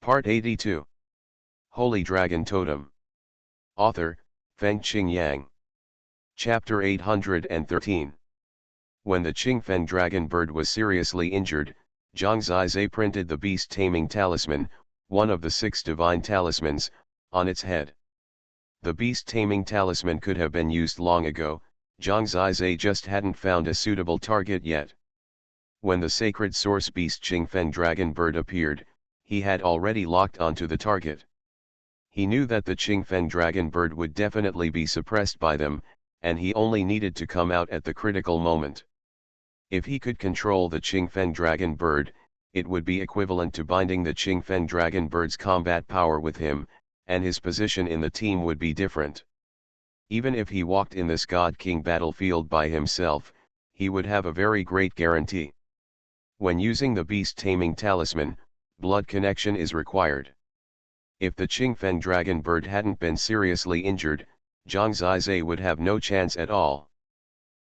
Part 82. Holy Dragon Totem. Author, Fengqing Yang. Chapter 813. When the Qingfen dragon bird was seriously injured, Zhang Zizai printed the beast-taming talisman, one of the 6 divine talismans, on its head. The beast-taming talisman could have been used long ago, Zhang Zizai just hadn't found a suitable target yet. When the sacred source beast Qingfen dragon bird appeared, he had already locked onto the target. He knew that the Qingfen dragon bird would definitely be suppressed by them, and he only needed to come out at the critical moment. If he could control the Qingfen dragon bird, it would be equivalent to binding the Qingfen dragon bird's combat power with him, and his position in the team would be different. Even if he walked in this God King battlefield by himself, he would have a very great guarantee. When using the beast-taming talisman, blood connection is required. If the Qingfen dragon bird hadn't been seriously injured, Zhang Zizai would have no chance at all.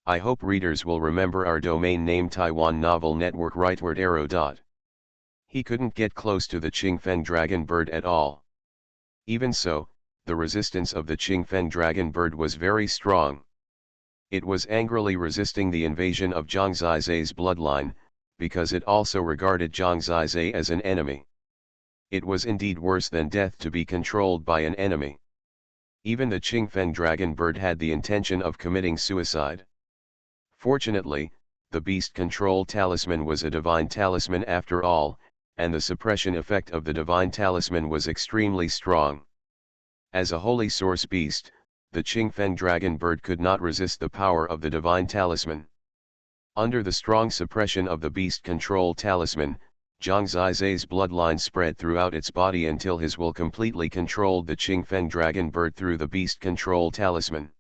I hope readers will remember our domain name Taiwan Novel Network rightward arrow. He couldn't get close to the Qingfen dragon bird at all. Even so, the resistance of the Qingfen dragon bird was very strong. It was angrily resisting the invasion of Zhang Zizai's bloodline, because it also regarded Zhang Zizai as an enemy. It was indeed worse than death to be controlled by an enemy. Even the Qingfen dragon bird had the intention of committing suicide. Fortunately, the beast control talisman was a divine talisman after all, and the suppression effect of the divine talisman was extremely strong. As a holy source beast, the Qingfen dragon bird could not resist the power of the divine talisman. Under the strong suppression of the beast control talisman, Zhang Zizai's bloodline spread throughout its body until his will completely controlled the Qingfen dragon bird through the beast control talisman.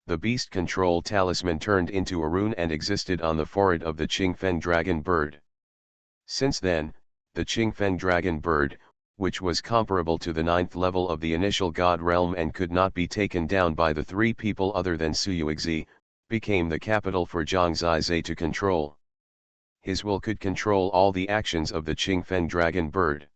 The beast control talisman turned into a rune and existed on the forehead of the Qingfen dragon bird. Since then, the Qingfen dragon bird, which was comparable to the 9th level of the initial god realm and could not be taken down by the 3 people other than Xuanhuan, became the capital for Zhang Zizai to control. His will could control all the actions of the Qingfen dragon bird.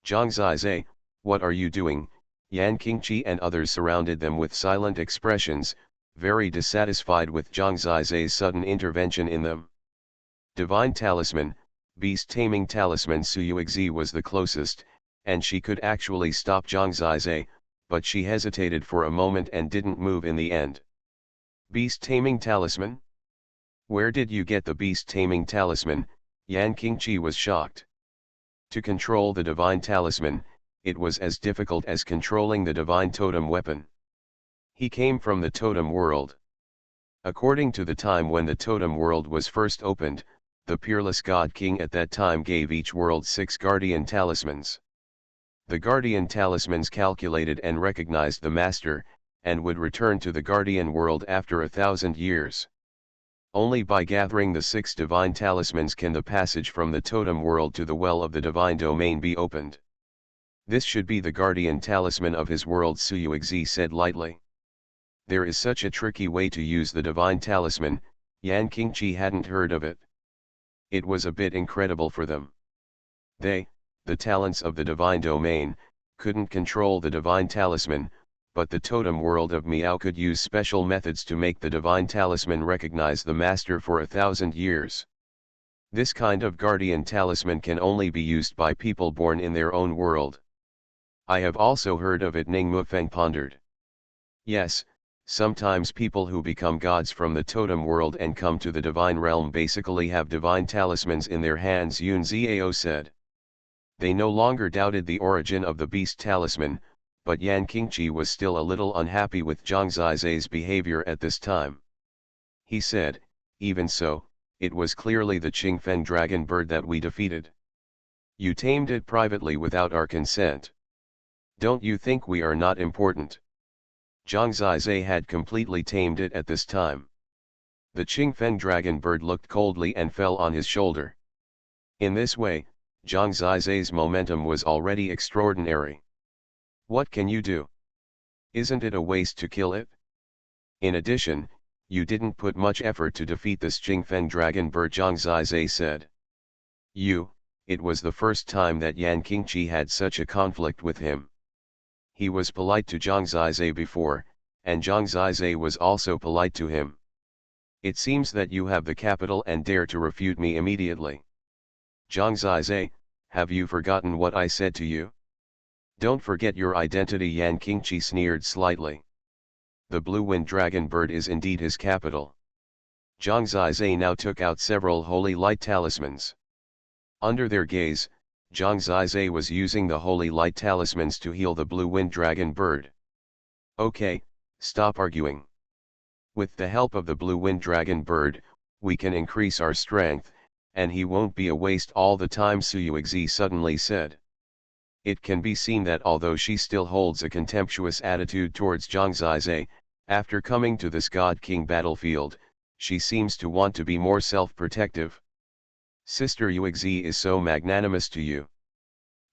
Zhang Zizai, what are you doing? Yan Qingqi and others surrounded them with silent expressions, very dissatisfied with Zhang Zizai's sudden intervention in them. Divine talisman, beast-taming talisman Xuanhuan was the closest, and she could actually stop Zhang Zizai, but she hesitated for a moment and didn't move in the end. Beast-taming talisman? Where did you get the beast-taming talisman? Yan Qingqi was shocked. To control the divine talisman, it was as difficult as controlling the divine totem weapon. He came from the totem world. According to the time when the totem world was first opened, the peerless God King at that time gave each world 6 guardian talismans. The guardian talismans calculated and recognized the master, and would return to the guardian world after 1,000 years. Only by gathering the 6 divine talismans can the passage from the totem world to the well of the divine domain be opened. This should be the guardian talisman of his world, Xuanhuan said lightly. There is such a tricky way to use the divine talisman, Yan Qingqi hadn't heard of it. It was a bit incredible for them. They, the talents of the divine domain, couldn't control the divine talisman, but the totem world of Miao could use special methods to make the divine talisman recognize the master for 1,000 years. This kind of guardian talisman can only be used by people born in their own world. I have also heard of it, Ning Mufeng pondered. Yes, sometimes people who become gods from the totem world and come to the divine realm basically have divine talismans in their hands, Yun Zhao said. They no longer doubted the origin of the beast talisman, but Yan Qingqi was still a little unhappy with Zhang Zizai's behavior at this time. He said, even so, it was clearly the Qingfen dragon bird that we defeated. You tamed it privately without our consent. Don't you think we are not important? Zhang Zizai had completely tamed it at this time. The Qingfen dragon bird looked coldly and fell on his shoulder. In this way, Zhang Zizai's momentum was already extraordinary. What can you do? Isn't it a waste to kill it? In addition, you didn't put much effort to defeat this Qingfen dragon bird, Zhang Zizai said. it was the first time that Yan Qingqi had such a conflict with him. He was polite to Zhang Zizai before, and Zhang Zizai was also polite to him. It seems that you have the capital and dare to refute me immediately. Zhang Zizai, have you forgotten what I said to you? Don't forget your identity, Yan Qingqi sneered slightly. The blue wind dragon bird is indeed his capital. Zhang Zizai now took out several holy light talismans. Under their gaze, Zhang Zizai was using the holy light talismans to heal the blue wind dragon bird. Okay, stop arguing. With the help of the blue wind dragon bird, we can increase our strength, and he won't be a waste all the time, Xuanhuan suddenly said. It can be seen that although she still holds a contemptuous attitude towards Zhang Zizai, after coming to this God King battlefield, she seems to want to be more self-protective. Sister Yuexi is so magnanimous to you.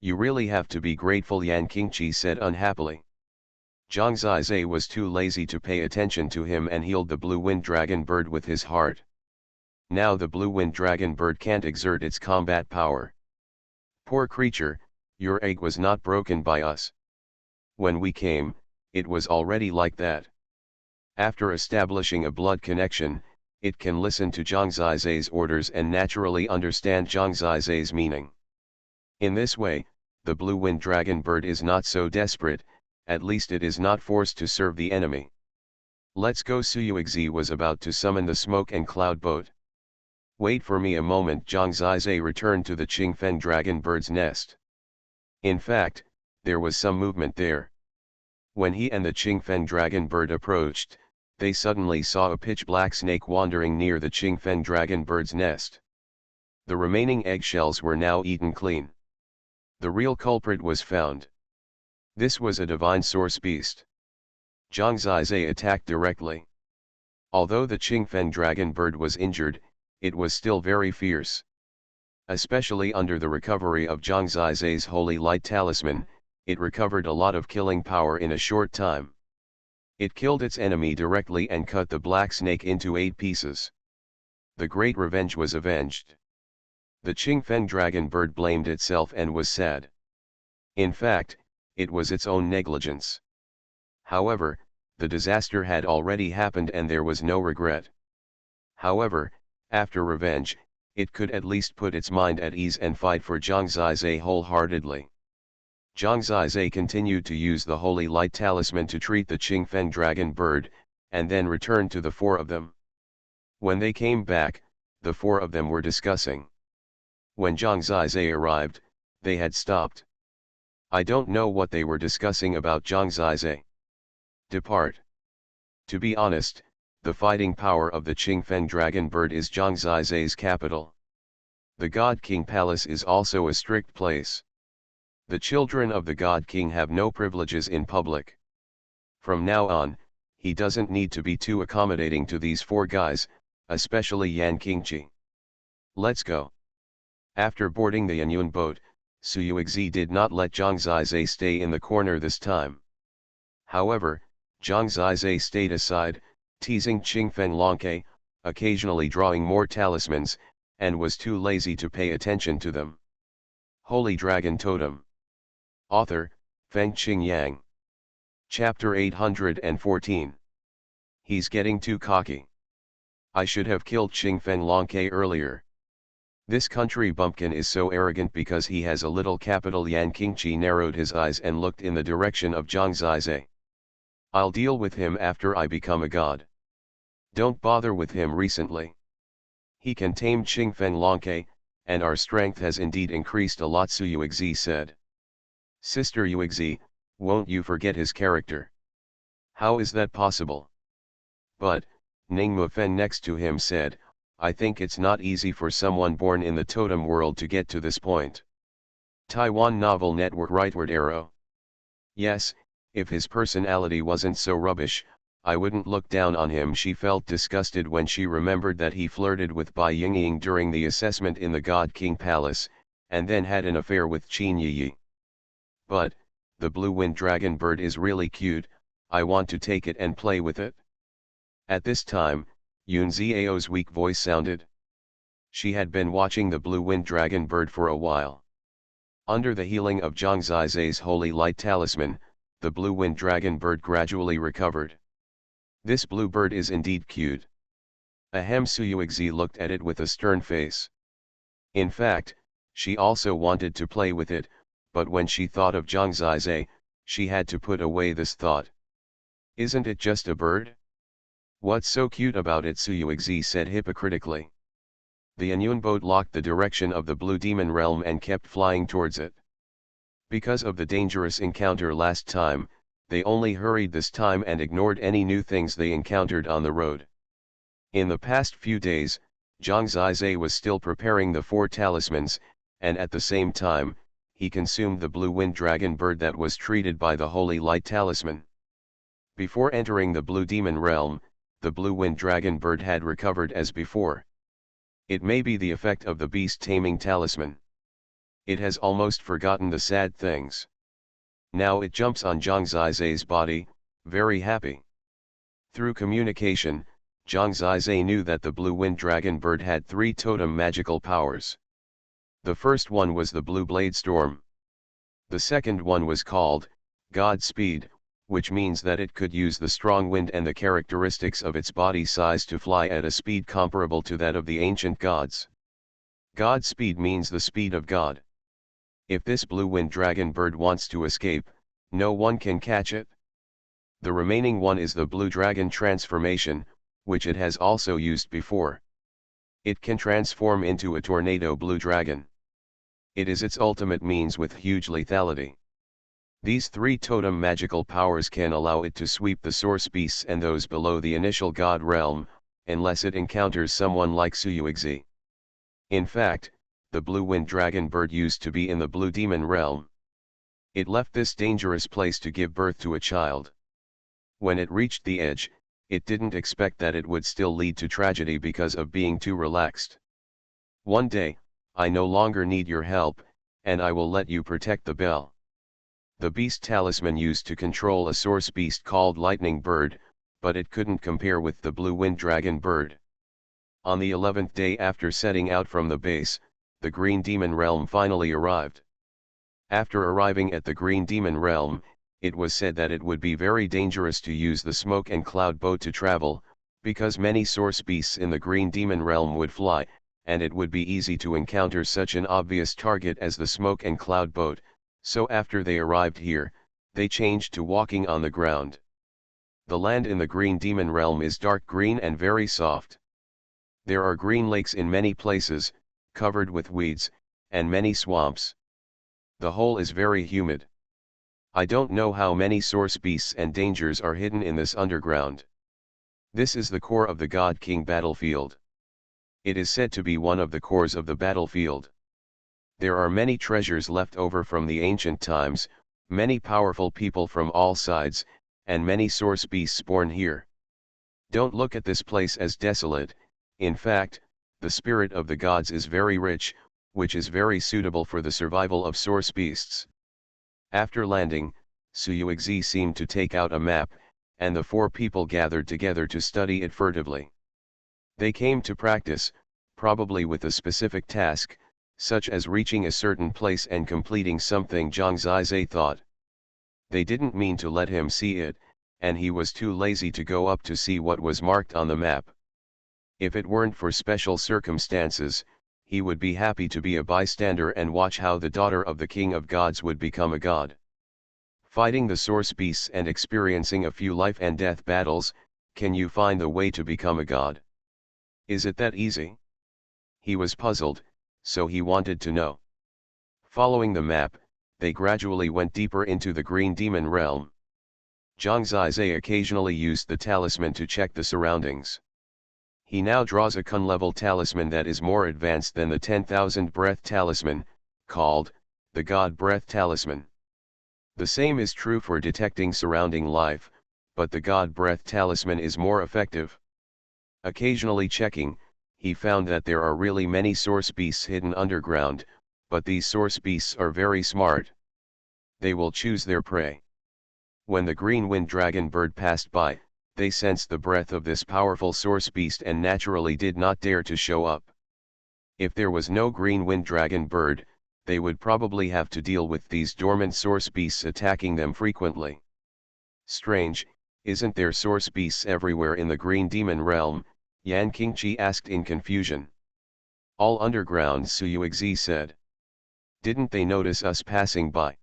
You really have to be grateful, Yan Qingqi said unhappily. Zhang Zizai was too lazy to pay attention to him and healed the blue wind dragon bird with his heart. Now the blue wind dragon bird can't exert its combat power. Poor creature, your egg was not broken by us. When we came, it was already like that. After establishing a blood connection, it can listen to Zhang Zizai's orders and naturally understand Zhang Zizai's meaning. In this way, the blue wind dragon bird is not so desperate, at least it is not forced to serve the enemy. Let's go. Xuanhuan was about to summon the smoke and cloud boat. Wait for me a moment. Zhang Zizai returned to the Qingfen dragon bird's nest. In fact, there was some movement there. When he and the Qingfen dragon bird approached, they suddenly saw a pitch-black snake wandering near the Qingfen dragon bird's nest. The remaining eggshells were now eaten clean. The real culprit was found. This was a divine source beast. Zhang Zizai attacked directly. Although the Qingfen dragon bird was injured, it was still very fierce. Especially under the recovery of Zhang Zizai's holy light talisman, it recovered a lot of killing power in a short time. It killed its enemy directly and cut the black snake into 8 pieces. The great revenge was avenged. The Qingfen dragon bird blamed itself and was sad. In fact, it was its own negligence. However, the disaster had already happened and there was no regret. However, after revenge, it could at least put its mind at ease and fight for Zhang Zizai wholeheartedly. Zhang Zizai continued to use the holy light talisman to treat the Qingfen dragon bird, and then returned to the 4 of them. When they came back, the 4 of them were discussing. When Zhang Zizai arrived, they had stopped. I don't know what they were discussing about. Zhang Zizai. Depart. To be honest, the fighting power of the Qingfen dragon bird is Zhang Zizai's capital. The God King Palace is also a strict place. The children of the God King have no privileges in public. From now on, he doesn't need to be too accommodating to these 4 guys, especially Yan Qingqi. Let's go. After boarding the Xuanhuan boat, Xuanhuan did not let Zhang Zizai stay in the corner this time. However, Zhang Zizai stayed aside, teasing Qingfen Longke, occasionally drawing more talismans, and was too lazy to pay attention to them. Holy Dragon Totem. Author, Fengqing Yang. Chapter 814. He's getting too cocky. I should have killed Qingfen Longke earlier. This country bumpkin is so arrogant because he has a little capital. Yan Qingqi narrowed his eyes and looked in the direction of Zhang Zizai. I'll deal with him after I become a god. Don't bother with him recently. He can tame Qingfen Longke, and our strength has indeed increased a lot, Xuanhuan said. Sister Yuexi, won't you forget his character? How is that possible? But, Ning Mufen next to him said, I think it's not easy for someone born in the totem world to get to this point. Taiwan Novel Network Rightward Arrow. Yes, if his personality wasn't so rubbish, I wouldn't look down on him. She felt disgusted when she remembered that he flirted with Bai Yingying during the assessment in the God King Palace, and then had an affair with Qin Yi. But, the blue wind dragon bird is really cute, I want to take it and play with it. At this time, Yun Xiao's weak voice sounded. She had been watching the blue wind dragon bird for a while. Under the healing of Zhang Zizai's holy light talisman, the blue wind dragon bird gradually recovered. This blue bird is indeed cute. Ahem, Suyuexi looked at it with a stern face. In fact, she also wanted to play with it, but when she thought of Zhang Zizai, she had to put away this thought. Isn't it just a bird? What's so cute about it? Suyuexi said hypocritically. The Anyun boat locked the direction of the blue demon realm and kept flying towards it. Because of the dangerous encounter last time, they only hurried this time and ignored any new things they encountered on the road. In the past few days, Zhang Zizai was still preparing the 4 talismans, and at the same time, he consumed the blue wind dragon bird that was treated by the holy light talisman. Before entering the blue demon realm, the blue wind dragon bird had recovered as before. It may be the effect of the beast taming talisman. It has almost forgotten the sad things. Now it jumps on Zhang Zizai's body, very happy. Through communication, Zhang Zizai knew that the blue wind dragon bird had 3 totem magical powers. The first one was the blue blade storm. The second one was called God Speed, which means that it could use the strong wind and the characteristics of its body size to fly at a speed comparable to that of the ancient gods. God Speed means the speed of God. If this blue wind dragon bird wants to escape, no one can catch it. The remaining one is the blue dragon transformation, which it has also used before. It can transform into a tornado blue dragon. It is its ultimate means with huge lethality. These 3 totem magical powers can allow it to sweep the source beasts and those below the initial god realm, unless it encounters someone like Suyuexi. In fact, the blue wind dragon bird used to be in the blue demon realm. It left this dangerous place to give birth to a child. When it reached the edge, it didn't expect that it would still lead to tragedy because of being too relaxed. One day, I no longer need your help, and I will let you protect the bell. The beast talisman used to control a source beast called Lightning Bird, but it couldn't compare with the blue wind dragon bird. On the 11th day after setting out from the base, the Green Demon Realm finally arrived. After arriving at the Green Demon Realm, it was said that it would be very dangerous to use the Smoke and Cloud boat to travel, because many source beasts in the Green Demon Realm would fly, and it would be easy to encounter such an obvious target as the Smoke and Cloud boat, so after they arrived here, they changed to walking on the ground. The land in the Green Demon Realm is dark green and very soft. There are green lakes in many places, covered with weeds, and many swamps. The whole is very humid. I don't know how many source beasts and dangers are hidden in this underground. This is the core of the God King battlefield. It is said to be one of the cores of the battlefield. There are many treasures left over from the ancient times, many powerful people from all sides, and many source beasts born here. Don't look at this place as desolate. In fact, the spirit of the gods is very rich, which is very suitable for the survival of source beasts. After landing, Suyuexi seemed to take out a map, and the 4 people gathered together to study it furtively. They came to practice, probably with a specific task, such as reaching a certain place and completing something Zhang Zizai thought. They didn't mean to let him see it, and he was too lazy to go up to see what was marked on the map. If it weren't for special circumstances, he would be happy to be a bystander and watch how the daughter of the King of Gods would become a god. Fighting the source beasts and experiencing a few life and death battles, can you find the way to become a god? Is it that easy? He was puzzled, so he wanted to know. Following the map, they gradually went deeper into the Green Demon Realm. Zhang Zizai occasionally used the talisman to check the surroundings. He now draws a Kun-level talisman that is more advanced than the 10,000 Breath talisman, called the God Breath talisman. The same is true for detecting surrounding life, but the God Breath talisman is more effective. Occasionally checking, he found that there are really many source beasts hidden underground, but these source beasts are very smart. They will choose their prey. When the green wind dragon bird passed by, they sensed the breath of this powerful source beast and naturally did not dare to show up. If there was no green wind dragon bird, they would probably have to deal with these dormant source beasts attacking them frequently. Strange, isn't there source beasts everywhere in the green demon realm? Yan Qingqi asked in confusion. All underground, Su Yuexi said. Didn't they notice us passing by?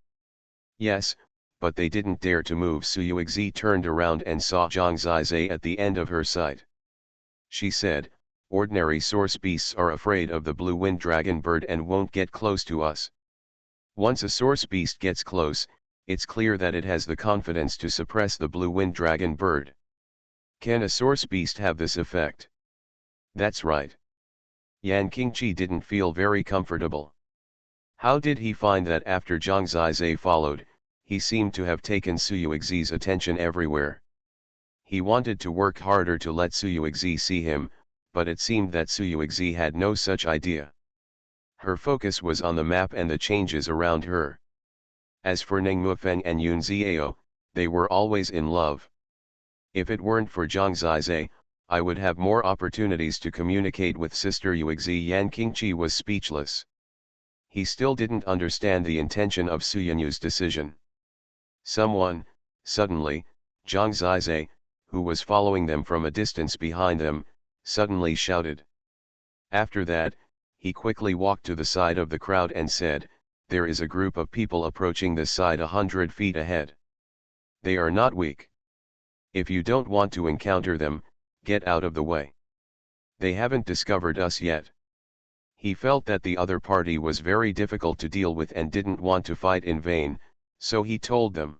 Yes, but they didn't dare to move. Su Yuexi turned around and saw Zhang Zizai at the end of her sight. She said, ordinary source beasts are afraid of the blue wind dragon bird and won't get close to us. Once a source beast gets close, it's clear that it has the confidence to suppress the blue wind dragon bird. Can a source beast have this effect? That's right. Yan Qingqi didn't feel very comfortable. How did he find that after Zhang Zizai followed, he seemed to have taken Su Yuexi's attention everywhere? He wanted to work harder to let Su Yuexi see him, but it seemed that Su Yuexi had no such idea. Her focus was on the map and the changes around her. As for Ning Mufeng and Yun Ziao, they were always in love. If it weren't for Zhang Zizai, I would have more opportunities to communicate with Sister Yuexi. Yan Qingqi was speechless. He still didn't understand the intention of Su Yunyu's decision. Someone, suddenly, Zhang Zizai, who was following them from a distance behind them, suddenly shouted. After that, he quickly walked to the side of the crowd and said, there is a group of people approaching this side 100 feet ahead. They are not weak. If you don't want to encounter them, get out of the way. They haven't discovered us yet. He felt that the other party was very difficult to deal with and didn't want to fight in vain, so he told them.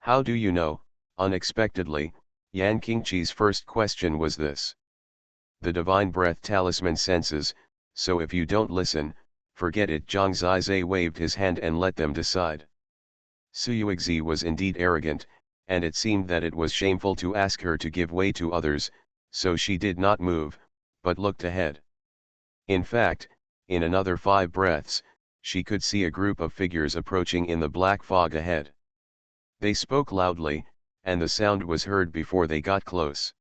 How do you know? Unexpectedly, Yan Qingqi's first question was this. The divine breath talisman senses, so if you don't listen, forget it. Zhang Zizai waved his hand and let them decide. Su Yuexi was indeed arrogant, and it seemed that it was shameful to ask her to give way to others, so she did not move, but looked ahead. In fact, in another 5 breaths, she could see a group of figures approaching in the black fog ahead. They spoke loudly, and the sound was heard before they got close.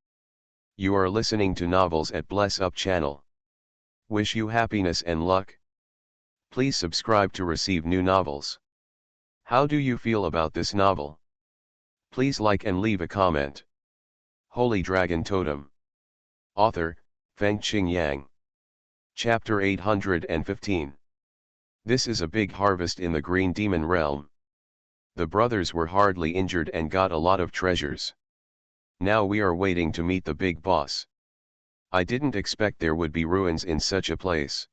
You are listening to Novels at Bless Up channel. Wish you happiness and luck. Please subscribe to receive new novels. How do you feel about this novel? Please like and leave a comment. Holy Dragon Totem. Author, Fengqing Yang. Chapter 815. This is a big harvest in the Green Demon realm. The brothers were hardly injured and got a lot of treasures. Now we are waiting to meet the big boss. I didn't expect there would be ruins in such a place.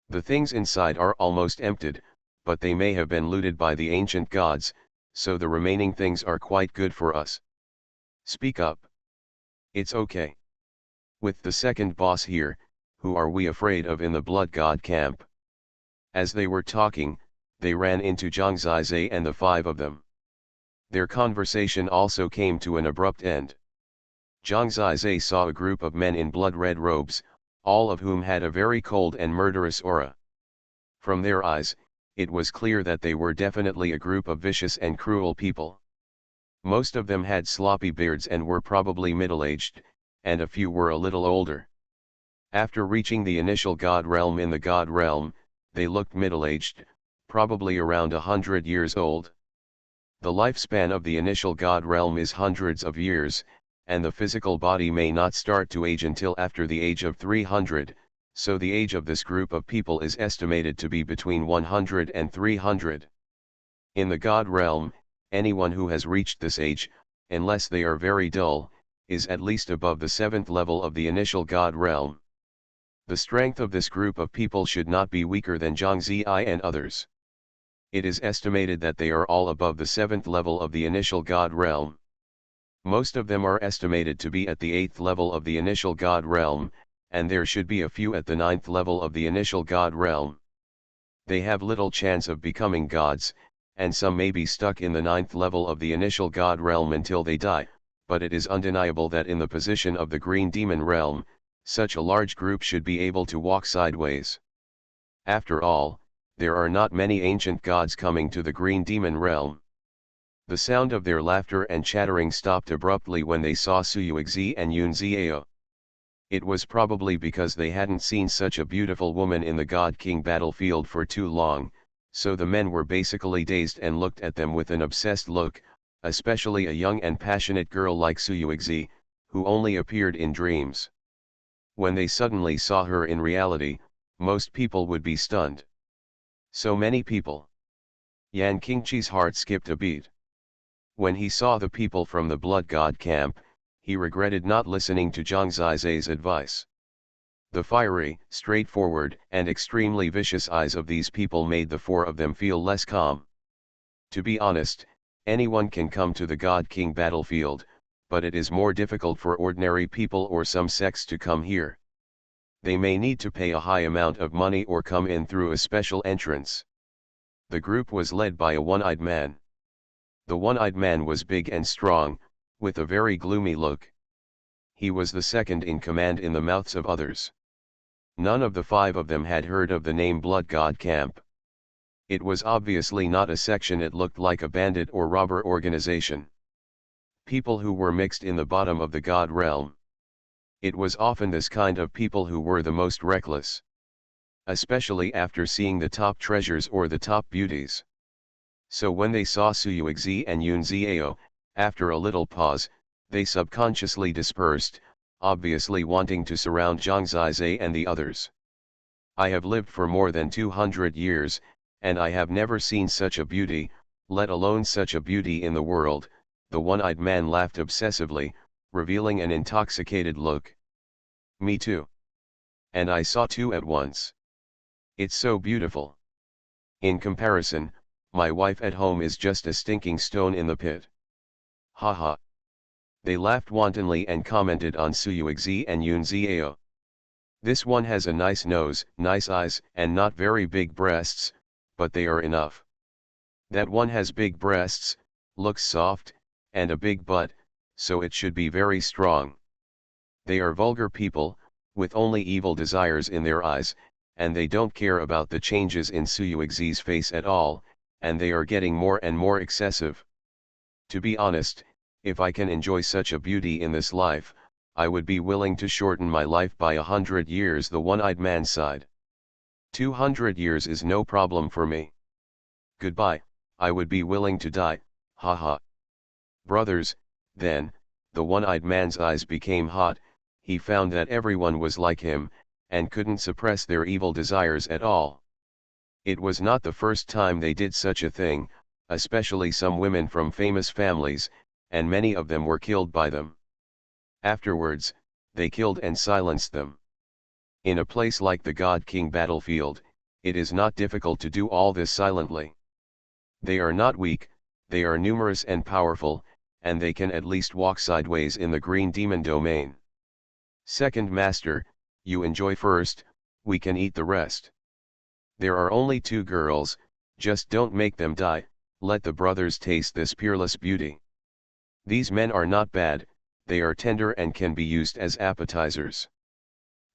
The things inside are almost emptied, but they may have been looted by the ancient gods, so the remaining things are quite good for us. Speak up. It's okay. With the second boss here, who are we afraid of in the Blood God camp? As they were talking, they ran into Zhang Zizai and the 5 of them. Their conversation also came to an abrupt end. Zhang Zizai saw a group of men in blood-red robes, all of whom had a very cold and murderous aura. From their eyes, it was clear that they were definitely a group of vicious and cruel people. Most of them had sloppy beards and were probably middle-aged, and a few were a little older. After reaching the initial god realm in the god realm, they looked middle-aged, probably around 100 years old. The lifespan of the initial god realm is hundreds of years, and the physical body may not start to age until after the age of 300, so the age of this group of people is estimated to be between 100 and 300. In the god realm, anyone who has reached this age, unless they are very dull, is at least above the 7th level of the initial god realm. The strength of this group of people should not be weaker than Zhang Zizai and others. It is estimated that they are all above the 7th level of the initial god realm. Most of them are estimated to be at the 8th level of the initial god realm, and there should be a few at the 9th level of the initial god realm. They have little chance of becoming gods, and some may be stuck in the 9th level of the initial god realm until they die, but it is undeniable that in the position of the green demon realm, such a large group should be able to walk sideways. After all, there are not many ancient gods coming to the green demon realm. The sound of their laughter and chattering stopped abruptly when they saw Su Yuexi and Yun Ziao. It was probably because they hadn't seen such a beautiful woman in the God King battlefield for too long, so the men were basically dazed and looked at them with an obsessed look, especially a young and passionate girl like Xuanhuan, who only appeared in dreams. When they suddenly saw her in reality, most people would be stunned. So many people. Yan Qingqi's heart skipped a beat. When he saw the people from the Blood God camp, he regretted not listening to Zhang Zizai's advice. The fiery, straightforward, and extremely vicious eyes of these people made the four of them feel less calm. To be honest, anyone can come to the God King battlefield, but it is more difficult for ordinary people or some sects to come here. They may need to pay a high amount of money or come in through a special entrance. The group was led by a one-eyed man. The one-eyed man was big and strong, with a very gloomy look. He was the second in command in the mouths of others. None of the five of them had heard of the name Blood God Camp. It was obviously not a section, it looked like a bandit or robber organization. People who were mixed in the bottom of the God realm. It was often this kind of people who were the most reckless. Especially after seeing the top treasures or the top beauties. So when they saw Xuanhuan and Yun Ziao, after a little pause, they subconsciously dispersed, obviously wanting to surround Zhang Zizai and the others. I have lived for more than 200 years, and I have never seen such a beauty, let alone such a beauty in the world, the one-eyed man laughed obsessively, revealing an intoxicated look. Me too. And I saw two at once. It's so beautiful. In comparison, my wife at home is just a stinking stone in the pit. Haha. They laughed wantonly and commented on Xuanhuan and Yun Ziao. This one has a nice nose, nice eyes, and not very big breasts, but they are enough. That one has big breasts, looks soft, and a big butt, so it should be very strong. They are vulgar people, with only evil desires in their eyes, and they don't care about the changes in Xuanhuan's face at all, and they are getting more and more excessive. To be honest, if I can enjoy such a beauty in this life, I would be willing to shorten my life by 100 years, the one-eyed man sighed. 200 years is no problem for me. Goodbye, I would be willing to die, haha. Brothers, then, the one-eyed man's eyes became hot, he found that everyone was like him, and couldn't suppress their evil desires at all. It was not the first time they did such a thing, especially some women from famous families, and many of them were killed by them. Afterwards, they killed and silenced them. In a place like the God King battlefield, it is not difficult to do all this silently. They are not weak, they are numerous and powerful, and they can at least walk sideways in the green demon domain. Second Master, you enjoy first, we can eat the rest. There are only two girls, just don't make them die, let the brothers taste this peerless beauty. These men are not bad, they are tender and can be used as appetizers.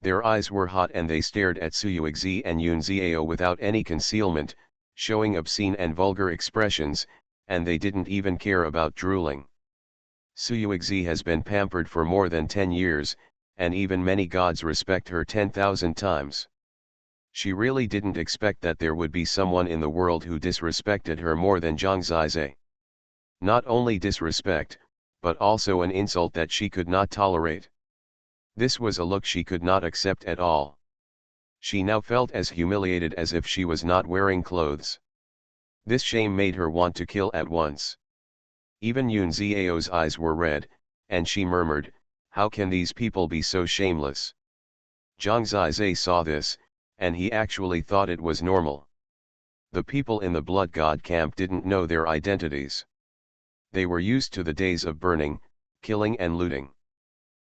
Their eyes were hot and they stared at Xuanhuan and Yun Ziao without any concealment, showing obscene and vulgar expressions, and they didn't even care about drooling. Xuanhuan has been pampered for more than 10 years, and even many gods respect her 10,000 times. She really didn't expect that there would be someone in the world who disrespected her more than Zhang Zizai. Not only disrespect, but also an insult that she could not tolerate. This was a look she could not accept at all. She now felt as humiliated as if she was not wearing clothes. This shame made her want to kill at once. Even Yun Ziao's eyes were red, and she murmured, "How can these people be so shameless?" Zhang Zizai saw this, and he actually thought it was normal. The people in the Blood God camp didn't know their identities. They were used to the days of burning, killing and looting.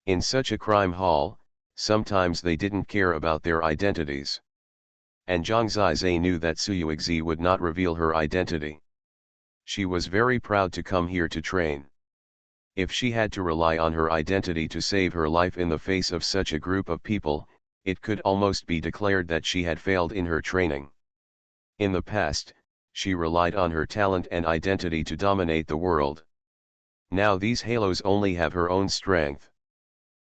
In such a crime hall, sometimes they didn't care about their identities. And Zhang Zizai knew that Xuanhuan would not reveal her identity. She was very proud to come here to train. If she had to rely on her identity to save her life in the face of such a group of people, it could almost be declared that she had failed in her training. In the past, she relied on her talent and identity to dominate the world. Now these halos only have her own strength.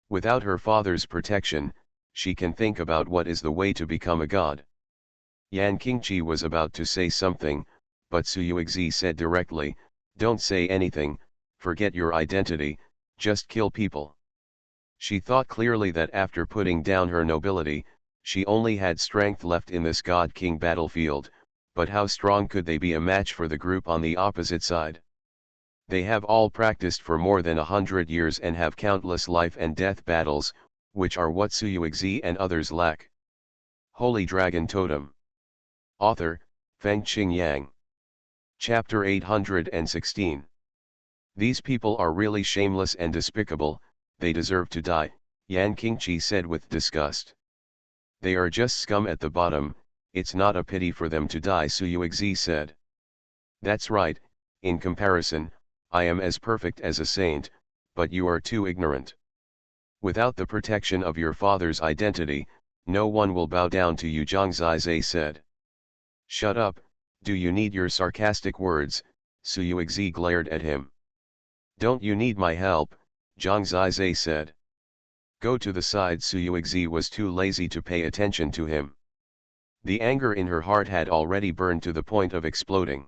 Without her father's protection, she can think about what is the way to become a god. Yan Qingqi was about to say something, but Suyuexi said directly, "Don't say anything, forget your identity, just kill people." She thought clearly that after putting down her nobility, she only had strength left in this god-king battlefield, but how strong could they be a match for the group on the opposite side? They have all practiced for more than 100 years and have countless life and death battles, which are what Suyuexi and others lack. Holy Dragon Totem. Author, Fengqing Yang. Chapter 816. These people are really shameless and despicable, they deserve to die, Yan Qingqi said with disgust. They are just scum at the bottom, it's not a pity for them to die, Suyuexi said. That's right, in comparison, I am as perfect as a saint, but you are too ignorant. Without the protection of your father's identity, no one will bow down to you, Zhang Zizai said. Shut up, do you need your sarcastic words? Suyuexi glared at him. Don't you need my help? Zhang Zizai said. Go to the side. Suyuexi was too lazy to pay attention to him. The anger in her heart had already burned to the point of exploding.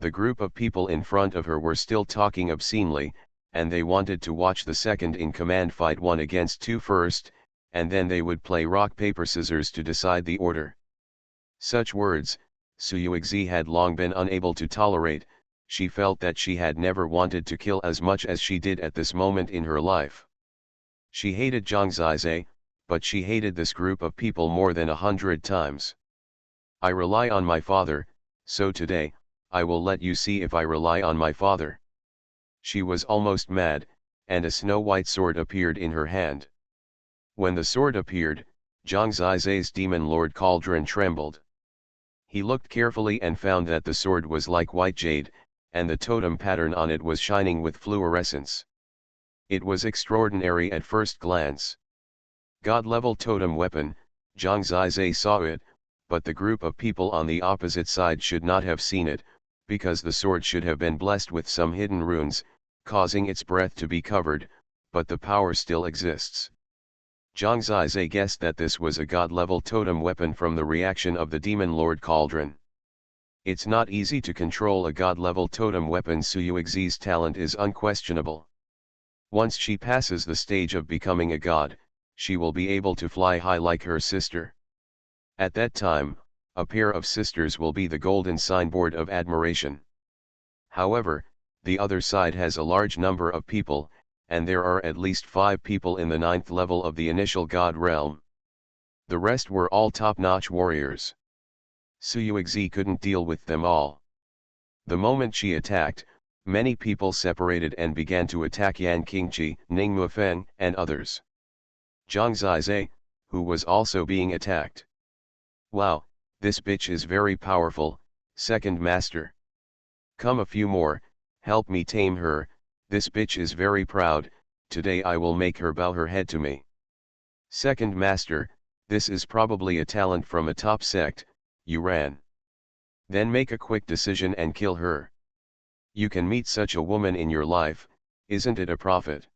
The group of people in front of her were still talking obscenely, and they wanted to watch the second-in-command fight 1 against 2 first, and then they would play rock paper scissors to decide the order. Such words, Suyuexi had long been unable to tolerate. She felt that she had never wanted to kill as much as she did at this moment in her life. She hated Zhang Zizai, but she hated this group of people more than 100 times. I rely on my father, so today, I will let you see if I rely on my father. She was almost mad, and a snow-white sword appeared in her hand. When the sword appeared, Zhang Zizai's demon lord Cauldron trembled. He looked carefully and found that the sword was like white jade, and the totem pattern on it was shining with fluorescence. It was extraordinary at first glance. God-level totem weapon, Zhang Zizai saw it, but the group of people on the opposite side should not have seen it, because the sword should have been blessed with some hidden runes, causing its breath to be covered, but the power still exists. Zhang Zizai guessed that this was a god-level totem weapon from the reaction of the demon lord Cauldron. It's not easy to control a god-level totem weapon. Suyuexi's talent is unquestionable. Once she passes the stage of becoming a god, she will be able to fly high like her sister. At that time, a pair of sisters will be the golden signboard of admiration. However, the other side has a large number of people, and there are at least 5 people in the 9th level of the initial god realm. The rest were all top-notch warriors. Suyuexi couldn't deal with them all. The moment she attacked, many people separated and began to attack Yan Qingqi, Ning Mufeng, and others. Zhang Zizai, who was also being attacked. Wow, this bitch is very powerful, second master. Come a few more, help me tame her, this bitch is very proud, today I will make her bow her head to me. Second master, this is probably a talent from a top sect, you ran. Then make a quick decision and kill her. You can meet such a woman in your life, isn't it a profit?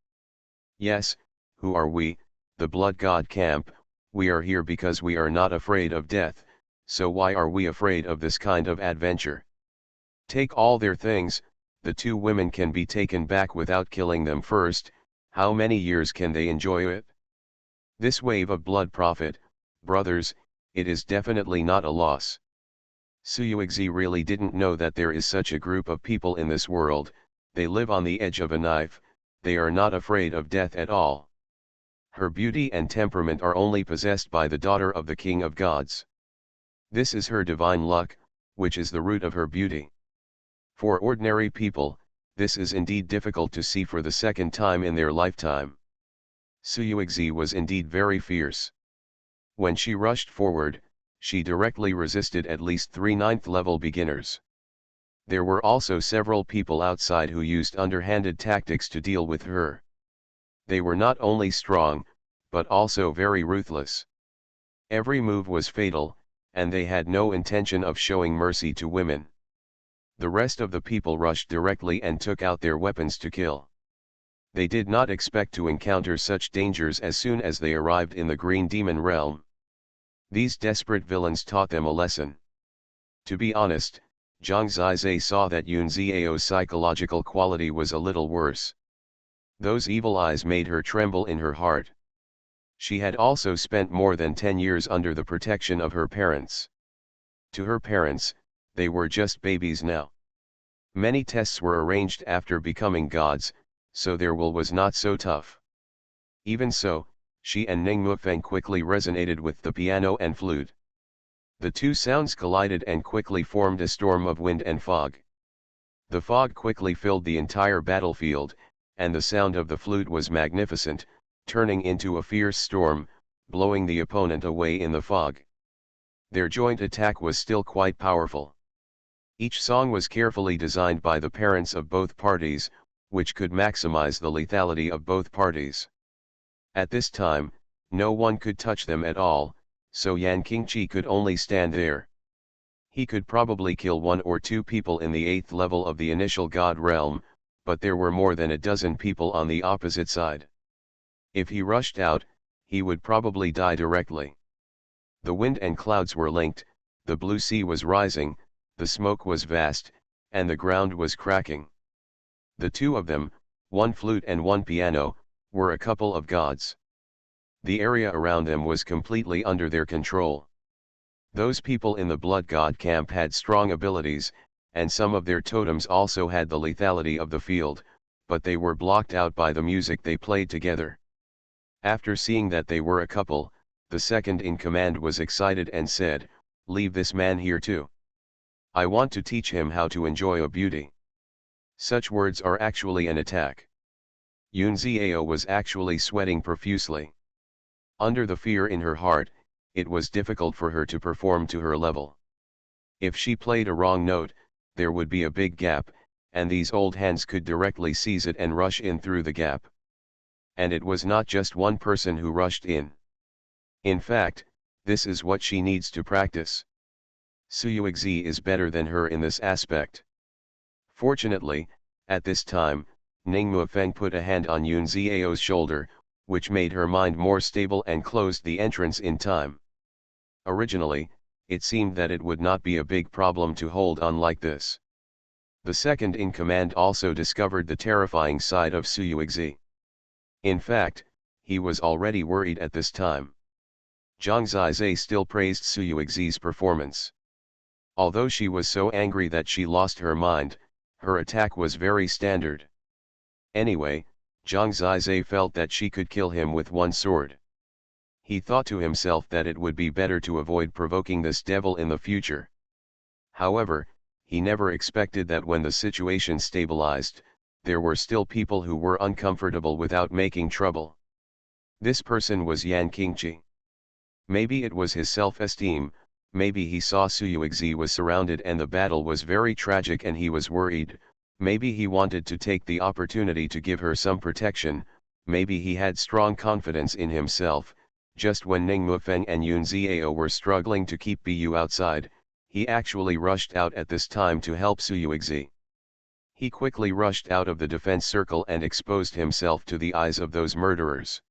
Yes, who are we, the Blood God Camp? We are here because we are not afraid of death, so why are we afraid of this kind of adventure? Take all their things, the 2 women can be taken back without killing them first. How many years can they enjoy it? This wave of blood profit, brothers, it is definitely not a loss. Suyuexi really didn't know that there is such a group of people in this world. They live on the edge of a knife, they are not afraid of death at all. Her beauty and temperament are only possessed by the daughter of the King of Gods. This is her divine luck, which is the root of her beauty. For ordinary people, this is indeed difficult to see for the second time in their lifetime. Suyuexi was indeed very fierce. When she rushed forward, she directly resisted at least 3 9th level beginners. There were also several people outside who used underhanded tactics to deal with her. They were not only strong, but also very ruthless. Every move was fatal, and they had no intention of showing mercy to women. The rest of the people rushed directly and took out their weapons to kill. They did not expect to encounter such dangers as soon as they arrived in the Green Demon realm. These desperate villains taught them a lesson. To be honest, Zhang Zizai saw that Yun Ziao's psychological quality was a little worse. Those evil eyes made her tremble in her heart. She had also spent more than 10 years under the protection of her parents. To her parents, they were just babies now. Many tests were arranged after becoming gods, so their will was not so tough. Even so, she and Ning Mufeng quickly resonated with the piano and flute. The two sounds collided and quickly formed a storm of wind and fog. The fog quickly filled the entire battlefield, and the sound of the flute was magnificent, turning into a fierce storm, blowing the opponent away in the fog. Their joint attack was still quite powerful. Each song was carefully designed by the parents of both parties, which could maximize the lethality of both parties. At this time, no one could touch them at all, so Yan Qingqi could only stand there. He could probably kill 1 or 2 people in the 8th level of the initial god realm, but there were more than a dozen people on the opposite side. If he rushed out, he would probably die directly. The wind and clouds were linked, the blue sea was rising, the smoke was vast, and the ground was cracking. The two of them, one flute and one piano, were a couple of gods. The area around them was completely under their control. Those people in the blood god camp had strong abilities, and some of their totems also had the lethality of the field, but they were blocked out by the music they played together. After seeing that they were a couple, the second in command was excited and said, "Leave this man here too. I want to teach him how to enjoy a beauty." Such words are actually an attack. Yun Ziao was actually sweating profusely. Under the fear in her heart, it was difficult for her to perform to her level. If she played a wrong note, there would be a big gap, and these old hands could directly seize it and rush in through the gap. And it was not just one person who rushed in. In fact, this is what she needs to practice. Suyuexi is better than her in this aspect. Fortunately, at this time, Ning Mufeng put a hand on Yun Ziao's shoulder, which made her mind more stable and closed the entrance in time. Originally, it seemed that it would not be a big problem to hold on like this. The second in command also discovered the terrifying side of Suyuexi. In fact, he was already worried at this time. Zhang Zizai still praised Suyuexi's performance. Although she was so angry that she lost her mind, her attack was very standard. Anyway, Zhang Zizai felt that she could kill him with one sword. He thought to himself that it would be better to avoid provoking this devil in the future. However, he never expected that when the situation stabilized, there were still people who were uncomfortable without making trouble. This person was Yan Qingqi. Maybe it was his self-esteem, maybe he saw Suyuexi was surrounded and the battle was very tragic and he was worried, maybe he wanted to take the opportunity to give her some protection, maybe he had strong confidence in himself. Just when Ning Mufeng and Yun Ziao were struggling to keep Bu outside, he actually rushed out at this time to help Suyuexi. He quickly rushed out of the defense circle and exposed himself to the eyes of those murderers.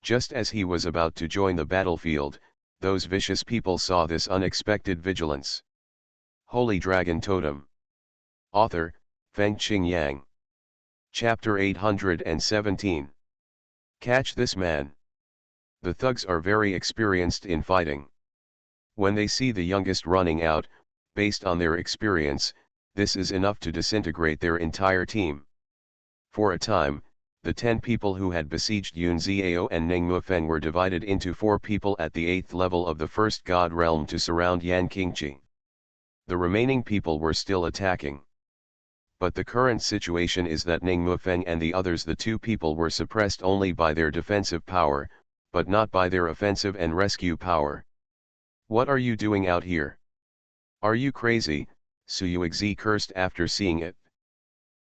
Just as he was about to join the battlefield, those vicious people saw this unexpected vigilance. Holy Dragon Totem. Author, Fengqing Yang. Chapter 817. Catch this man. The thugs are very experienced in fighting. When they see the youngest running out, based on their experience, this is enough to disintegrate their entire team. For a time, the 10 people who had besieged Yun Ziao and Ning Mufeng were divided into 4 people at the 8th level of the first god realm to surround Yan Qingqi. The remaining people were still attacking. But the current situation is that Ning Mufeng and the others, the 2 people, were suppressed only by their defensive power, but not by their offensive and rescue power. "What are you doing out here? Are you crazy?" Suyuexi cursed after seeing it.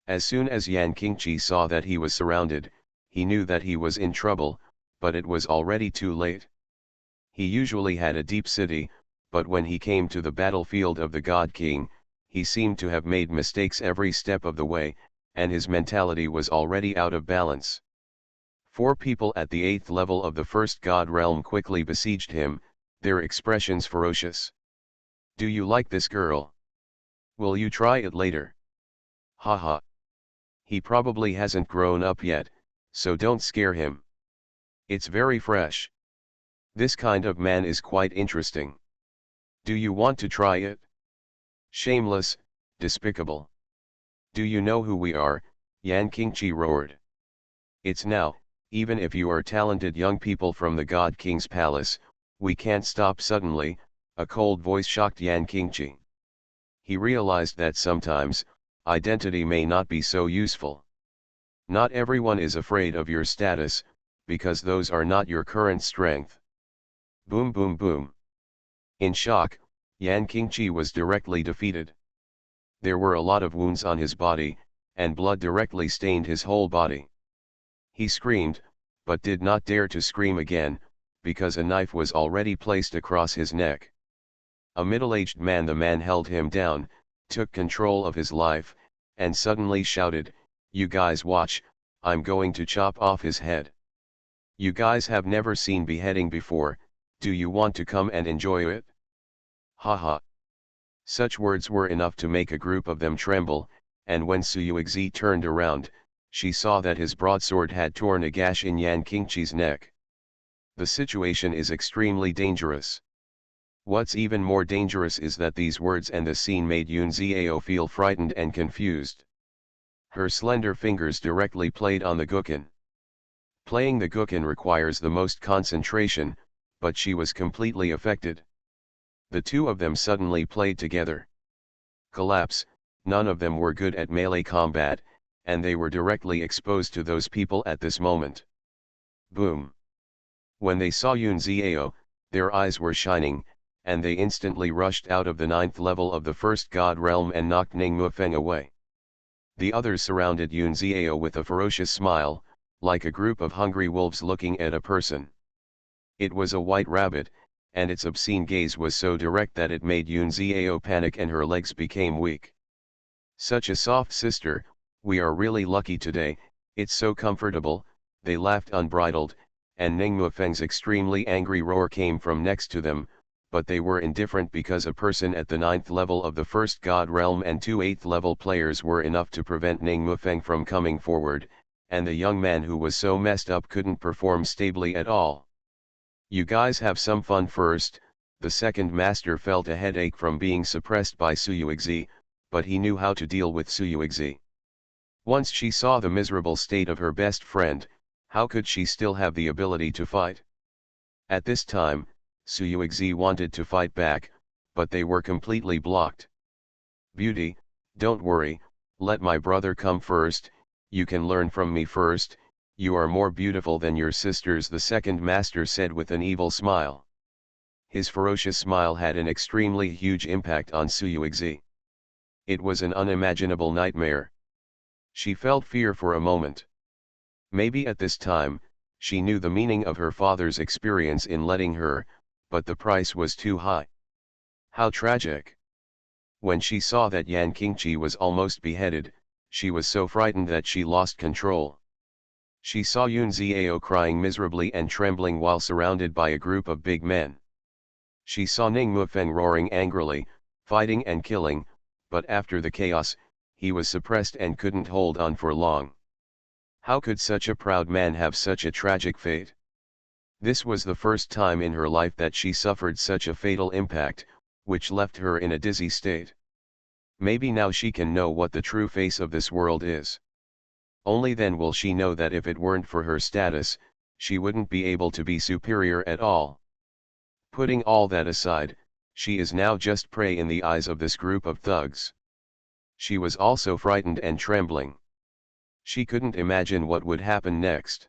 As soon as Yan Qingqi saw that he was surrounded, he knew that he was in trouble, but it was already too late. He usually had a deep city, but when he came to the battlefield of the God King, he seemed to have made mistakes every step of the way, and his mentality was already out of balance. 4 people at the 8th level of the first god realm quickly besieged him, their expressions ferocious. Do you like this girl? Will you try it later? Haha. He probably hasn't grown up yet, so don't scare him. It's very fresh. This kind of man is quite interesting. Do you want to try it? Shameless, despicable. Do you know who we are? Yan Qingqi roared. It's now, even if you are talented young people from the God King's palace, we can't stop suddenly, a cold voice shocked Yan Qingqi. He realized that sometimes, identity may not be so useful. Not everyone is afraid of your status, because those are not your current strength. Boom boom boom. In shock, Yan Qingqi was directly defeated. There were a lot of wounds on his body, and blood directly stained his whole body. He screamed, but did not dare to scream again, because a knife was already placed across his neck. A middle-aged man, the man held him down, took control of his life, and suddenly shouted, "You guys watch, I'm going to chop off his head. You guys have never seen beheading before, do you want to come and enjoy it?" Haha. Such words were enough to make a group of them tremble, and when Xuanhuan turned around, she saw that his broadsword had torn a gash in Yan Qingqi's neck. The situation is extremely dangerous. What's even more dangerous is that these words and the scene made Yun Xiao feel frightened and confused. Her slender fingers directly played on the guqin. Playing the guqin requires the most concentration, but she was completely affected. The two of them suddenly played together. Collapse, none of them were good at melee combat, and they were directly exposed to those people at this moment. Boom. When they saw Yun Xiao, their eyes were shining, and they instantly rushed out of the 9th level of the first god realm and knocked Ning Mufeng away. The others surrounded Yun Xiao with a ferocious smile, like a group of hungry wolves looking at a person. It was a white rabbit, and its obscene gaze was so direct that it made Yun Xiao panic and her legs became weak. Such a soft sister, we are really lucky today, it's so comfortable, they laughed unbridled, and Ning Mufeng's extremely angry roar came from next to them, but they were indifferent because a person at the 9th level of the first god realm and 2 8th level players were enough to prevent Ning Mufeng from coming forward, and the young man who was so messed up couldn't perform stably at all. You guys have some fun first. The second master felt a headache from being suppressed by Xuanhuan, but he knew how to deal with Xuanhuan. Once she saw the miserable state of her best friend, how could she still have the ability to fight? At this time, Xuanhuan wanted to fight back, but they were completely blocked. Beauty, don't worry, let my brother come first, you can learn from me first, you are more beautiful than your sisters, the second master said with an evil smile. His ferocious smile had an extremely huge impact on Xuanhuan. It was an unimaginable nightmare. She felt fear for a moment. Maybe at this time, she knew the meaning of her father's experience in letting her, but the price was too high. How tragic. When she saw that Yan Qingqi was almost beheaded, she was so frightened that she lost control. She saw Yun Xiao crying miserably and trembling while surrounded by a group of big men. She saw Ning Mufeng roaring angrily, fighting and killing, but after the chaos, he was suppressed and couldn't hold on for long. How could such a proud man have such a tragic fate? This was the first time in her life that she suffered such a fatal impact, which left her in a dizzy state. Maybe now she can know what the true face of this world is. Only then will she know that if it weren't for her status, she wouldn't be able to be superior at all. Putting all that aside, she is now just prey in the eyes of this group of thugs. She was also frightened and trembling. She couldn't imagine what would happen next.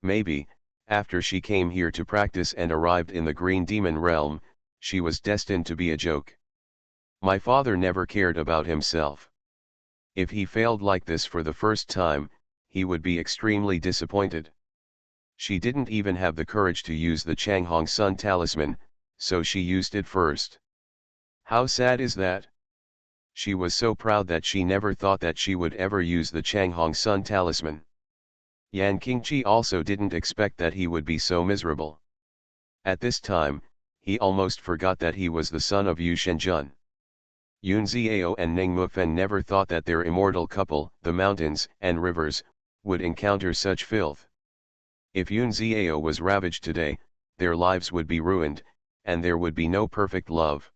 Maybe, after she came here to practice and arrived in the Green Demon realm, she was destined to be a joke. My father never cared about himself. If he failed like this for the first time, he would be extremely disappointed. She didn't even have the courage to use the Changhong Sun talisman, so she used it first. How sad is that? She was so proud that she never thought that she would ever use the Changhong Sun talisman. Yan Qingqi also didn't expect that he would be so miserable. At this time, he almost forgot that he was the son of Yu Shenjun. Yun Ziao and Ning Mufeng never thought that their immortal couple, the mountains and rivers, would encounter such filth. If Yun Ziao was ravaged today, their lives would be ruined, and there would be no perfect love.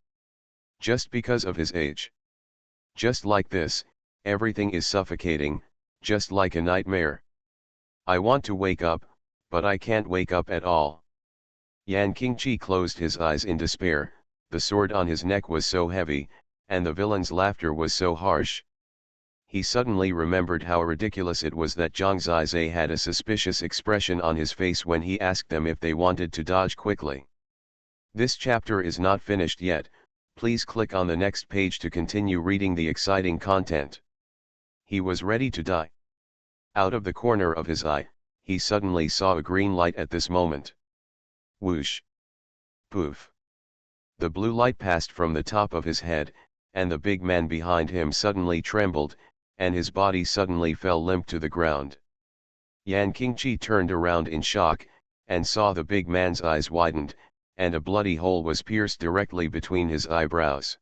Just because of his age. Just like this, everything is suffocating, just like a nightmare. I want to wake up, but I can't wake up at all. Yan Qingqi closed his eyes in despair, the sword on his neck was so heavy, and the villain's laughter was so harsh. He suddenly remembered how ridiculous it was that Zhang Zizai had a suspicious expression on his face when he asked them if they wanted to dodge quickly. This chapter is not finished yet, please click on the next page to continue reading the exciting content. He was ready to die. Out of the corner of his eye, he suddenly saw a green light at this moment. Whoosh! Poof! The blue light passed from the top of his head, and the big man behind him suddenly trembled, and his body suddenly fell limp to the ground. Yan Qingqi turned around in shock, and saw the big man's eyes widened, and a bloody hole was pierced directly between his eyebrows.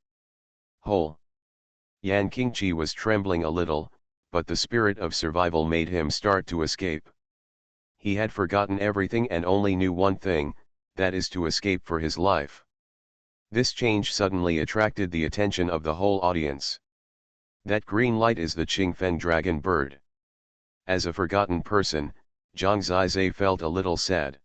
Hole! Yan Qingqi was trembling a little, but the spirit of survival made him start to escape. He had forgotten everything and only knew one thing, that is to escape for his life. This change suddenly attracted the attention of the whole audience. That green light is the Qingfeng dragon bird. As a forgotten person, Zhang Zizai felt a little sad.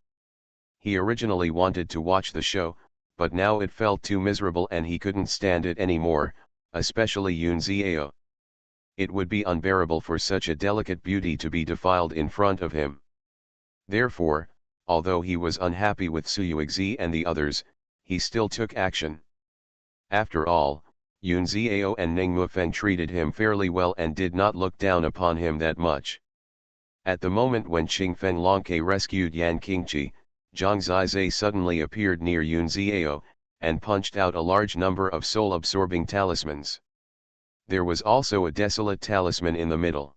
He originally wanted to watch the show, but now it felt too miserable and he couldn't stand it anymore, especially Yun Ziao. It would be unbearable for such a delicate beauty to be defiled in front of him. Therefore, although he was unhappy with Su Yuexi and the others, he still took action. After all, Yun Ziao and Ning Mufeng treated him fairly well and did not look down upon him that much. At the moment when Qingfeng Longke rescued Yan Qingqi, Zhang Zizai suddenly appeared near Yun Ziao, and punched out a large number of soul-absorbing talismans. There was also a desolate talisman in the middle.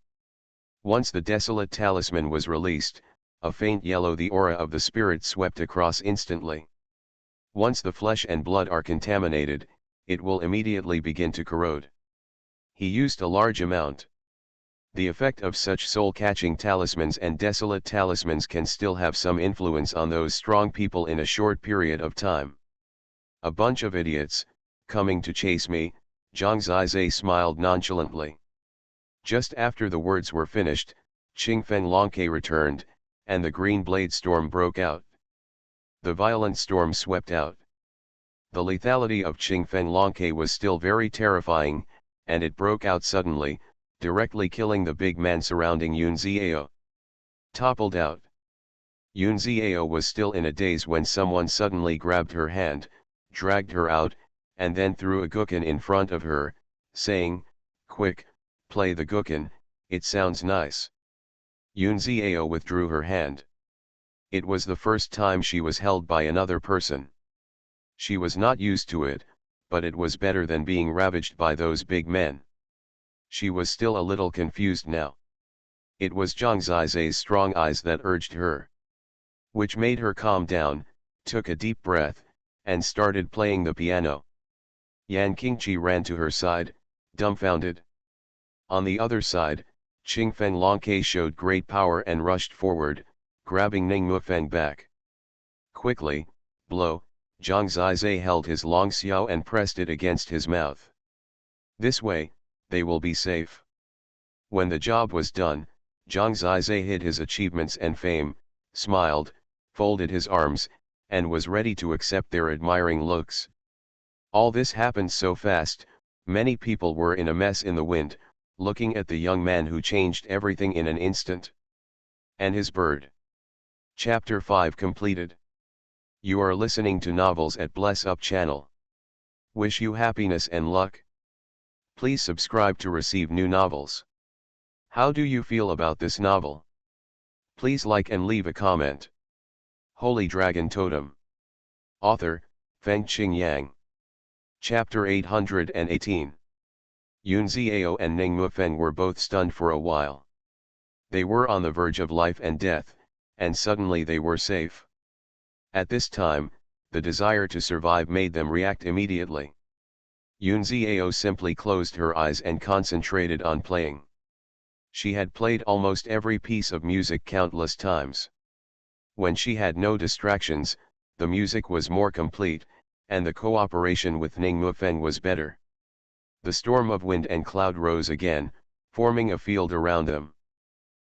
Once the desolate talisman was released, a faint yellow the aura of the spirit swept across instantly. Once the flesh and blood are contaminated, it will immediately begin to corrode. He used a large amount. The effect of such soul-catching talismans and desolate talismans can still have some influence on those strong people in a short period of time. A bunch of idiots, coming to chase me, Zhang Zizai smiled nonchalantly. Just after the words were finished, Qingfeng Longke returned, and the green blade storm broke out. The violent storm swept out. The lethality of Qingfeng Longke was still very terrifying, and it broke out suddenly, directly killing the big man surrounding Yun Ziao. Toppled out. Yun Ziao was still in a daze when someone suddenly grabbed her hand, dragged her out, and then threw a guqin in front of her, saying, "Quick, play the guqin, it sounds nice." Yun Ziao withdrew her hand. It was the first time she was held by another person. She was not used to it, but it was better than being ravaged by those big men. She was still a little confused now. It was Zhang Zizai's strong eyes that urged her. Which made her calm down, took a deep breath, and started playing the piano. Yan Qingqi ran to her side, dumbfounded. On the other side, Qingfeng Longke showed great power and rushed forward, grabbing Ning Mufeng back. Quickly, blow, Zhang Zizai held his long xiao and pressed it against his mouth. This way, they will be safe. When the job was done, Zhang Zizai hid his achievements and fame, smiled, folded his arms, and was ready to accept their admiring looks. All this happened so fast, many people were in a mess in the wind, looking at the young man who changed everything in an instant. And his bird. Chapter 5 completed. You are listening to novels at Bless Up channel. Wish you happiness and luck. Please subscribe to receive new novels. How do you feel about this novel? Please like and leave a comment. Holy Dragon Totem. Author, Feng Qing Yang. Chapter 818. Yun Xiao and Ning Mufeng were both stunned for a while. They were on the verge of life and death, and suddenly they were safe. At this time, the desire to survive made them react immediately. Yun Xiao simply closed her eyes and concentrated on playing. She had played almost every piece of music countless times. When she had no distractions, the music was more complete, and the cooperation with Ning Mufeng was better. The storm of wind and cloud rose again, forming a field around them.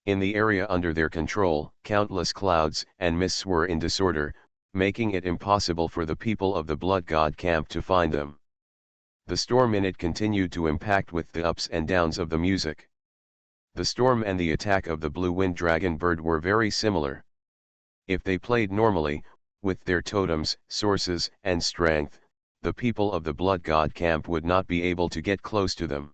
In the area under their control, countless clouds and mists were in disorder, making it impossible for the people of the Blood God camp to find them. The storm in it continued to impact with the ups and downs of the music. The storm and the attack of the blue wind dragon bird were very similar. If they played normally, with their totems, sources, and strength, the people of the Blood God camp would not be able to get close to them.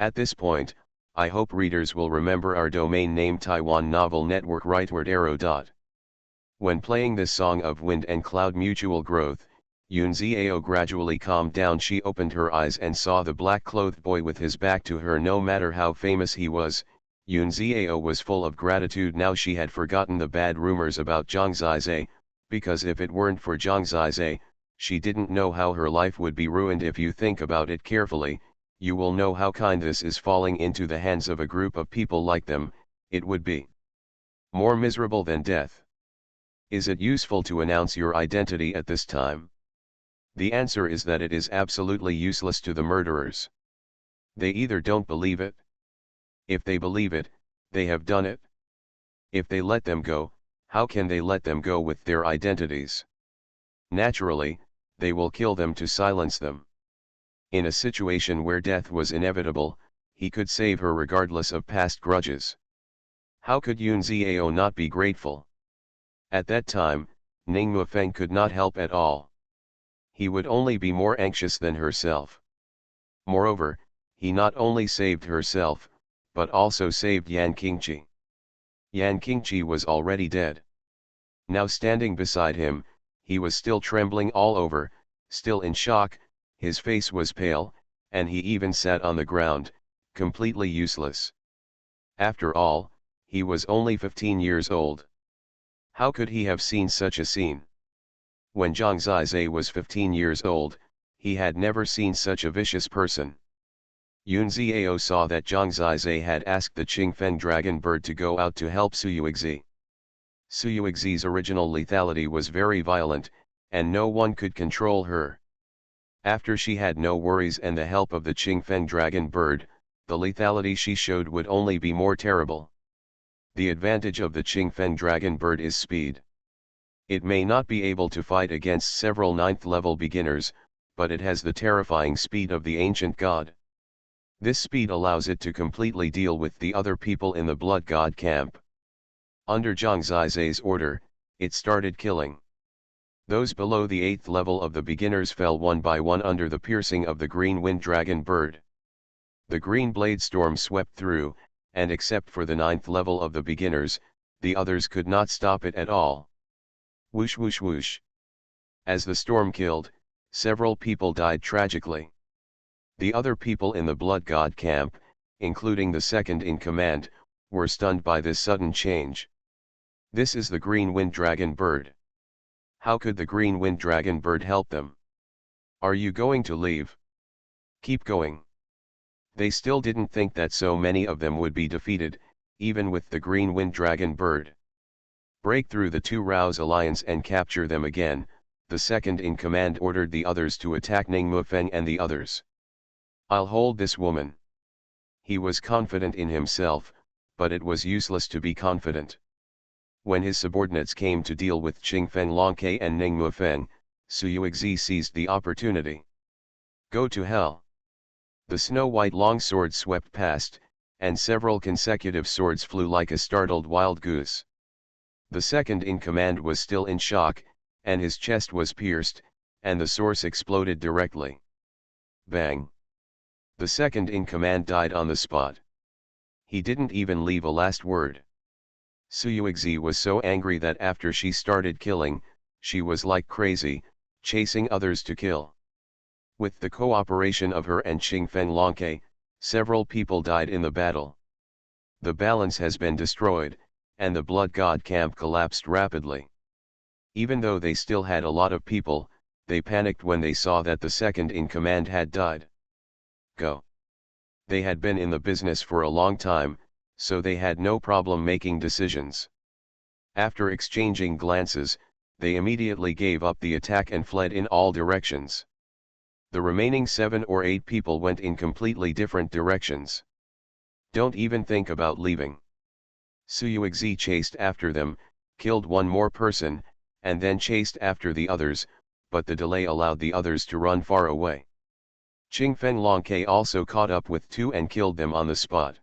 At this point, I hope readers will remember our domain name Taiwan Novel Network rightward arrow. When playing this song of wind and cloud mutual growth, Yun Xiao gradually calmed down. She opened her eyes and saw the black-clothed boy with his back to her. No matter how famous he was, Yun Xiao was full of gratitude. Now she had forgotten the bad rumors about Zhang Zizai, because if it weren't for Zhang Zizai, she didn't know how her life would be ruined. If you think about it carefully, you will know how kindness is falling into the hands of a group of people like them. It would be more miserable than death. Is it useful to announce your identity at this time? The answer is that it is absolutely useless to the murderers. They either don't believe it. If they believe it, they have done it. If they let them go, how can they let them go with their identities? Naturally, they will kill them to silence them. In a situation where death was inevitable, he could save her regardless of past grudges. How could Yun Xiao not be grateful? At that time, Ning Mufeng could not help at all. He would only be more anxious than herself. Moreover, he not only saved herself, but also saved Yan Qingqi. Yan Qingqi was already dead. Now standing beside him, he was still trembling all over, still in shock, his face was pale, and he even sat on the ground, completely useless. After all, he was only 15 years old. How could he have seen such a scene? When Zhang Zizai was 15 years old, he had never seen such a vicious person. Yun Xiao saw that Zhang Zizai had asked the Qingfeng dragon bird to go out to help Suyuexi. Suyuexi's original lethality was very violent, and no one could control her. After she had no worries and the help of the Qingfeng dragon bird, the lethality she showed would only be more terrible. The advantage of the Qingfeng dragon bird is speed. It may not be able to fight against several 9th-level beginners, but it has the terrifying speed of the ancient god. This speed allows it to completely deal with the other people in the Blood God camp. Under Zhang Zizai's order, it started killing. Those below the 8th level of the beginners fell one by one under the piercing of the green wind dragon bird. The green blade storm swept through, and except for the 9th level of the beginners, the others could not stop it at all. Whoosh whoosh whoosh. As the storm killed, several people died tragically. The other people in the Blood God camp, including the second in command, were stunned by this sudden change. This is the green wind dragon bird. How could the green wind dragon bird help them? Are you going to leave? Keep going. They still didn't think that so many of them would be defeated, even with the green wind dragon bird. Break through the two Rao's alliance and capture them again, the second in command ordered the others to attack Ning Mufeng and the others. I'll hold this woman. He was confident in himself, but it was useless to be confident. When his subordinates came to deal with Qingfeng Longke and Ning Mufeng, Suyuexi seized the opportunity. Go to hell. The snow-white longsword swept past, and several consecutive swords flew like a startled wild goose. The second in command was still in shock, and his chest was pierced, and the source exploded directly. Bang! The second in command died on the spot. He didn't even leave a last word. Suyuexi was so angry that after she started killing, she was like crazy, chasing others to kill. With the cooperation of her and Qing Fen Longke, several people died in the battle. The balance has been destroyed, and the blood god camp collapsed rapidly. Even though they still had a lot of people, they panicked when they saw that the second in command had died. Go. They had been in the business for a long time, so they had no problem making decisions. After exchanging glances, they immediately gave up the attack and fled in all directions. The remaining 7 or 8 people went in completely different directions. Don't even think about leaving. Suyuexi chased after them, killed one more person, and then chased after the others, but the delay allowed the others to run far away. Qing Fen Longke also caught up with 2 and killed them on the spot.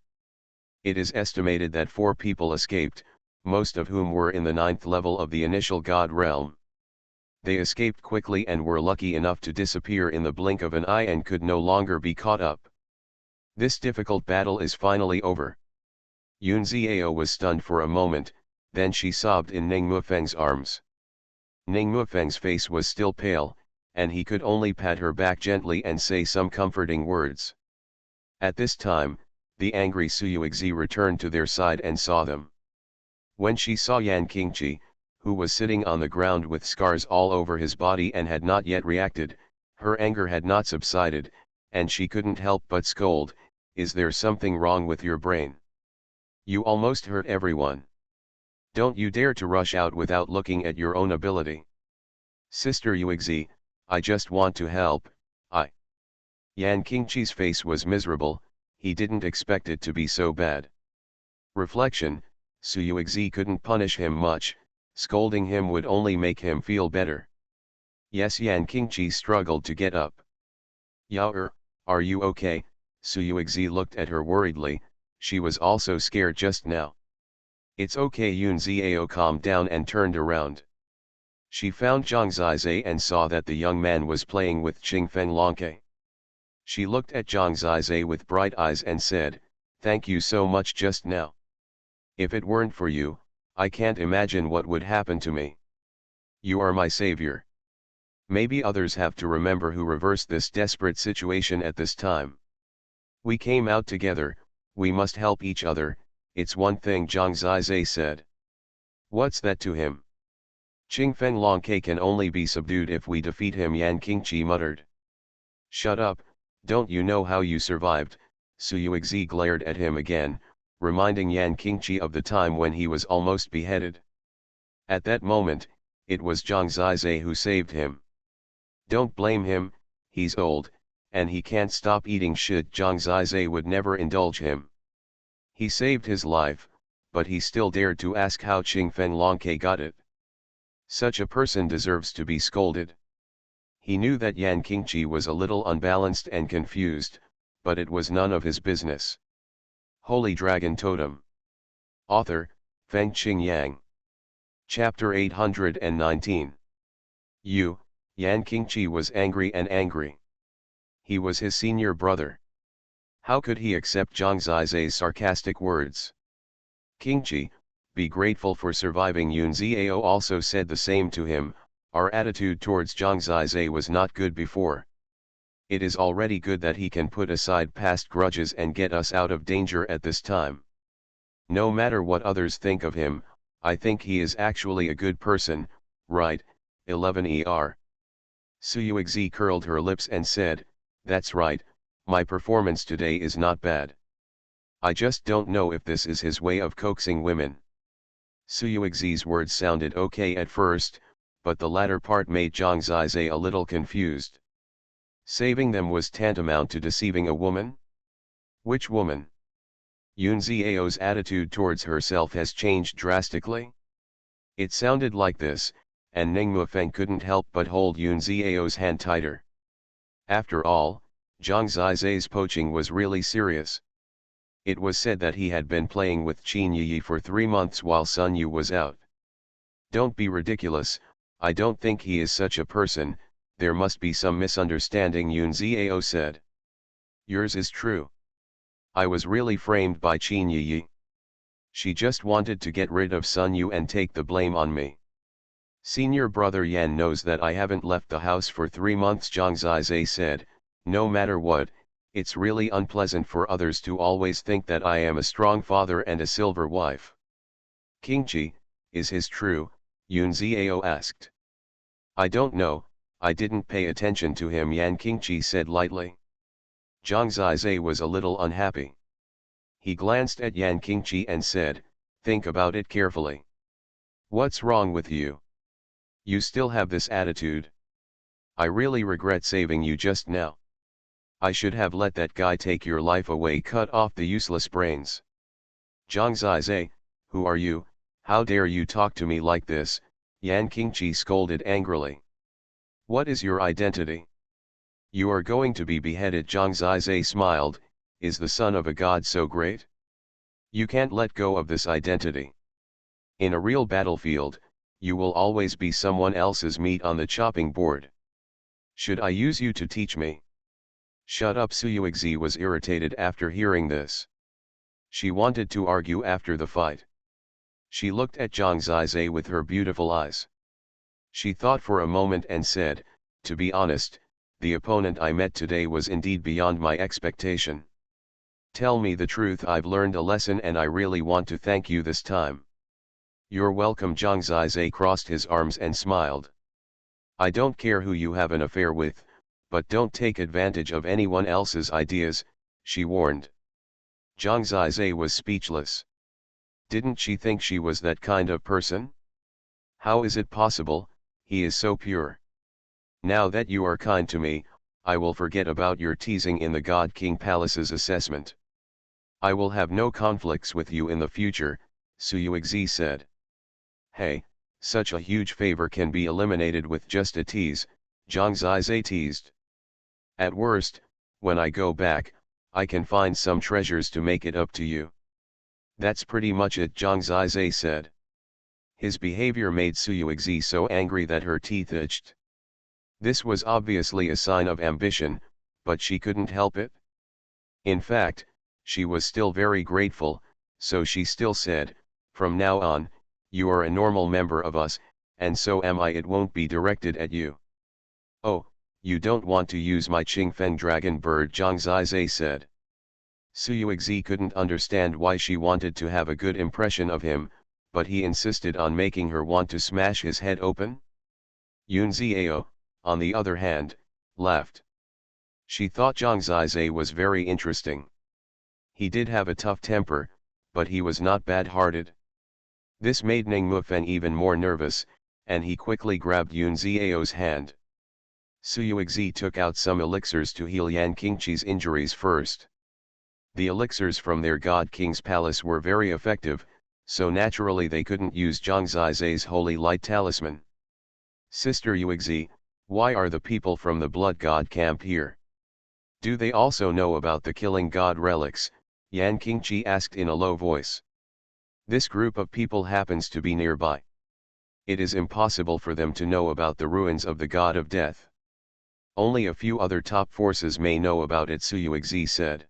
It is estimated that 4 people escaped, most of whom were in the 9th level of the initial god realm. They escaped quickly and were lucky enough to disappear in the blink of an eye and could no longer be caught up. This difficult battle is finally over. Yun Ziao was stunned for a moment, then she sobbed in Ning Mufeng's arms. Ning Mufeng's face was still pale, and he could only pat her back gently and say some comforting words. At this time, the angry Suyuexi returned to their side and saw them. When she saw Yan Qingqi, who was sitting on the ground with scars all over his body and had not yet reacted, her anger had not subsided, and she couldn't help but scold, "Is there something wrong with your brain? You almost hurt everyone. Don't you dare to rush out without looking at your own ability. Sister Yuexi, I just want to help, Yan Qingqi's face was miserable, he didn't expect it to be so bad. Reflection, Suyuexi couldn't punish him much, scolding him would only make him feel better. Yes, Yan Qingqi struggled to get up. Yao are you okay? Suyuexi looked at her worriedly, she was also scared just now. It's okay, Yun Ziao calmed down and turned around. She found Zhang Zizai and saw that the young man was playing with Qing Fen Longke. She looked at Zhang Zizai with bright eyes and said, "Thank you so much just now. If it weren't for you, I can't imagine what would happen to me. You are my savior. Maybe others have to remember who reversed this desperate situation at this time. We came out together, we must help each other, it's one thing," Zhang Zizai said. "What's that to him? Qing Fen Longke can only be subdued if we defeat him," Yan Qingqi muttered. "Shut up, don't you know how you survived?" Suyuexi glared at him again, reminding Yan Qingqi of the time when he was almost beheaded. At that moment, it was Zhang Zizai who saved him. "Don't blame him, he's old, and he can't stop eating shit." Zhang Zizai would never indulge him. He saved his life, but he still dared to ask how Qing Fen Longke got it. Such a person deserves to be scolded. He knew that Yan Qingqi was a little unbalanced and confused, but it was none of his business. Holy Dragon Totem. Author, Feng Qing Yang. Chapter 819. Yan Qingqi was angry and angry. He was his senior brother. How could he accept Zhang Zizai's sarcastic words? "Qingqi, be grateful for surviving." Yun Ziao also said the same to him, "Our attitude towards Zhang Zizai was not good before. It is already good that he can put aside past grudges and get us out of danger at this time. No matter what others think of him, I think he is actually a good person, right?" 11 Suyuexi curled her lips and said, "That's right, my performance today is not bad. I just don't know if this is his way of coaxing women." Suyuexi's words sounded okay at first, but the latter part made Zhang Zizai a little confused. Saving them was tantamount to deceiving a woman? Which woman? Yun Ziao's attitude towards herself has changed drastically? It sounded like this, and Ning Mufeng couldn't help but hold Yun Ziao's hand tighter. After all, Zhang Zizai's poaching was really serious. It was said that he had been playing with Qin Yi for 3 months while Sun Yu was out. "Don't be ridiculous, I don't think he is such a person, there must be some misunderstanding," Yun Ziao said. "Yours is true. I was really framed by Qin Yi. She just wanted to get rid of Sun Yu and take the blame on me. Senior brother Yan knows that I haven't left the house for 3 months, Zhang Zizai said. No matter what, it's really unpleasant for others to always think that I am a strong father and a silver wife. Qingqi, is his true? Yun Ziao asked. I don't know, I didn't pay attention to him, Yan Qingqi said lightly. Zhang Zizai was a little unhappy. He glanced at Yan Qingqi and said, think about it carefully. What's wrong with you? You still have this attitude. I really regret saving you just now. I should have let that guy take your life away, cut off the useless brains. Zhang Zizai, who are you? How dare you talk to me like this? Yan Qingqi scolded angrily. What is your identity? You are going to be beheaded. Zhang Zizai smiled. Is the son of a god so great? You can't let go of this identity. In a real battlefield, you will always be someone else's meat on the chopping board. Should I use you to teach me? Shut up. Suyuexi was irritated after hearing this. She wanted to argue after the fight. She looked at Zhang Zizai with her beautiful eyes. She thought for a moment and said, to be honest, the opponent I met today was indeed beyond my expectation. Tell me the truth, I've learned a lesson and I really want to thank you this time. You're welcome. Zhang Zizai crossed his arms and smiled. I don't care who you have an affair with, but don't take advantage of anyone else's ideas, she warned. Zhang Zizai was speechless. Didn't she think she was that kind of person? How is it possible? He is so pure. Now that you are kind to me, I will forget about your teasing in the God King Palace's assessment. I will have no conflicts with you in the future, Suyuexi said. Hey, such a huge favor can be eliminated with just a tease, Zhang Zizai teased. At worst, when I go back, I can find some treasures to make it up to you. That's pretty much it, Zhang Zizai said. His behavior made Suyuexi so angry that her teeth itched. This was obviously a sign of ambition, but she couldn't help it. In fact, she was still very grateful, so she still said, from now on, you are a normal member of us, and so am I. It won't be directed at you. Oh, you don't want to use my Qingfen dragon bird, Zhang Zizai said. Suyuexi couldn't understand why she wanted to have a good impression of him, but he insisted on making her want to smash his head open. Yun Ziao, on the other hand, laughed. She thought Zhang Zizai was very interesting. He did have a tough temper, but he was not bad-hearted. This made Ning Mufen even more nervous, and he quickly grabbed Yun Ziao's hand. Suyuexi took out some elixirs to heal Yan Qingqi's injuries first. The elixirs from their God King's palace were very effective, so naturally they couldn't use Zhang Zizai's holy light talisman. Sister Yuexi, why are the people from the Blood God camp here? Do they also know about the Killing God relics? Yan Qingqi asked in a low voice. This group of people happens to be nearby. It is impossible for them to know about the ruins of the God of Death. Only a few other top forces may know about it, Suyuexi said.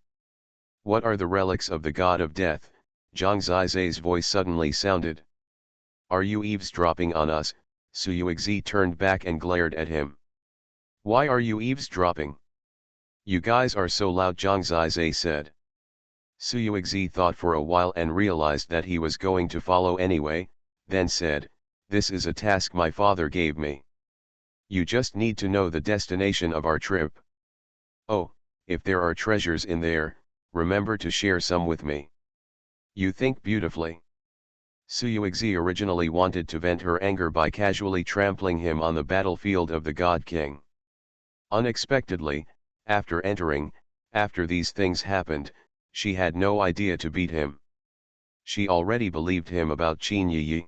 What are the relics of the God of Death? Zhang Zizai's voice suddenly sounded. Are you eavesdropping on us? Suyuexi turned back and glared at him. Why are you eavesdropping? You guys are so loud, Zhang Zizai said. Suyuexi thought for a while and realized that he was going to follow anyway, then said, this is a task my father gave me. You just need to know the destination of our trip. Oh, if there are treasures in there, remember to share some with me. You think beautifully. Suyuexi originally wanted to vent her anger by casually trampling him on the battlefield of the God King. Unexpectedly, after entering, after these things happened, she had no idea to beat him. She already believed him about Qin Yi.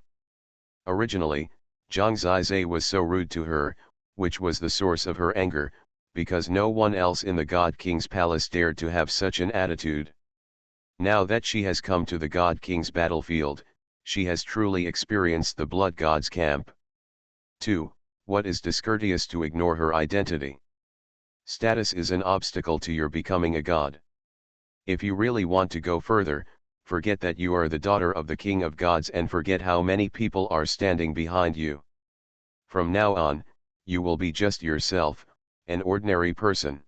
Originally, Zhang Zizai was so rude to her, which was the source of her anger, because no one else in the God King's palace dared to have such an attitude. Now that she has come to the God King's battlefield, she has truly experienced the Blood God's camp. 2. What is discourteous to ignore her identity? Status is an obstacle to your becoming a god. If you really want to go further, forget that you are the daughter of the King of Gods and forget how many people are standing behind you. From now on, you will be just yourself, an ordinary person.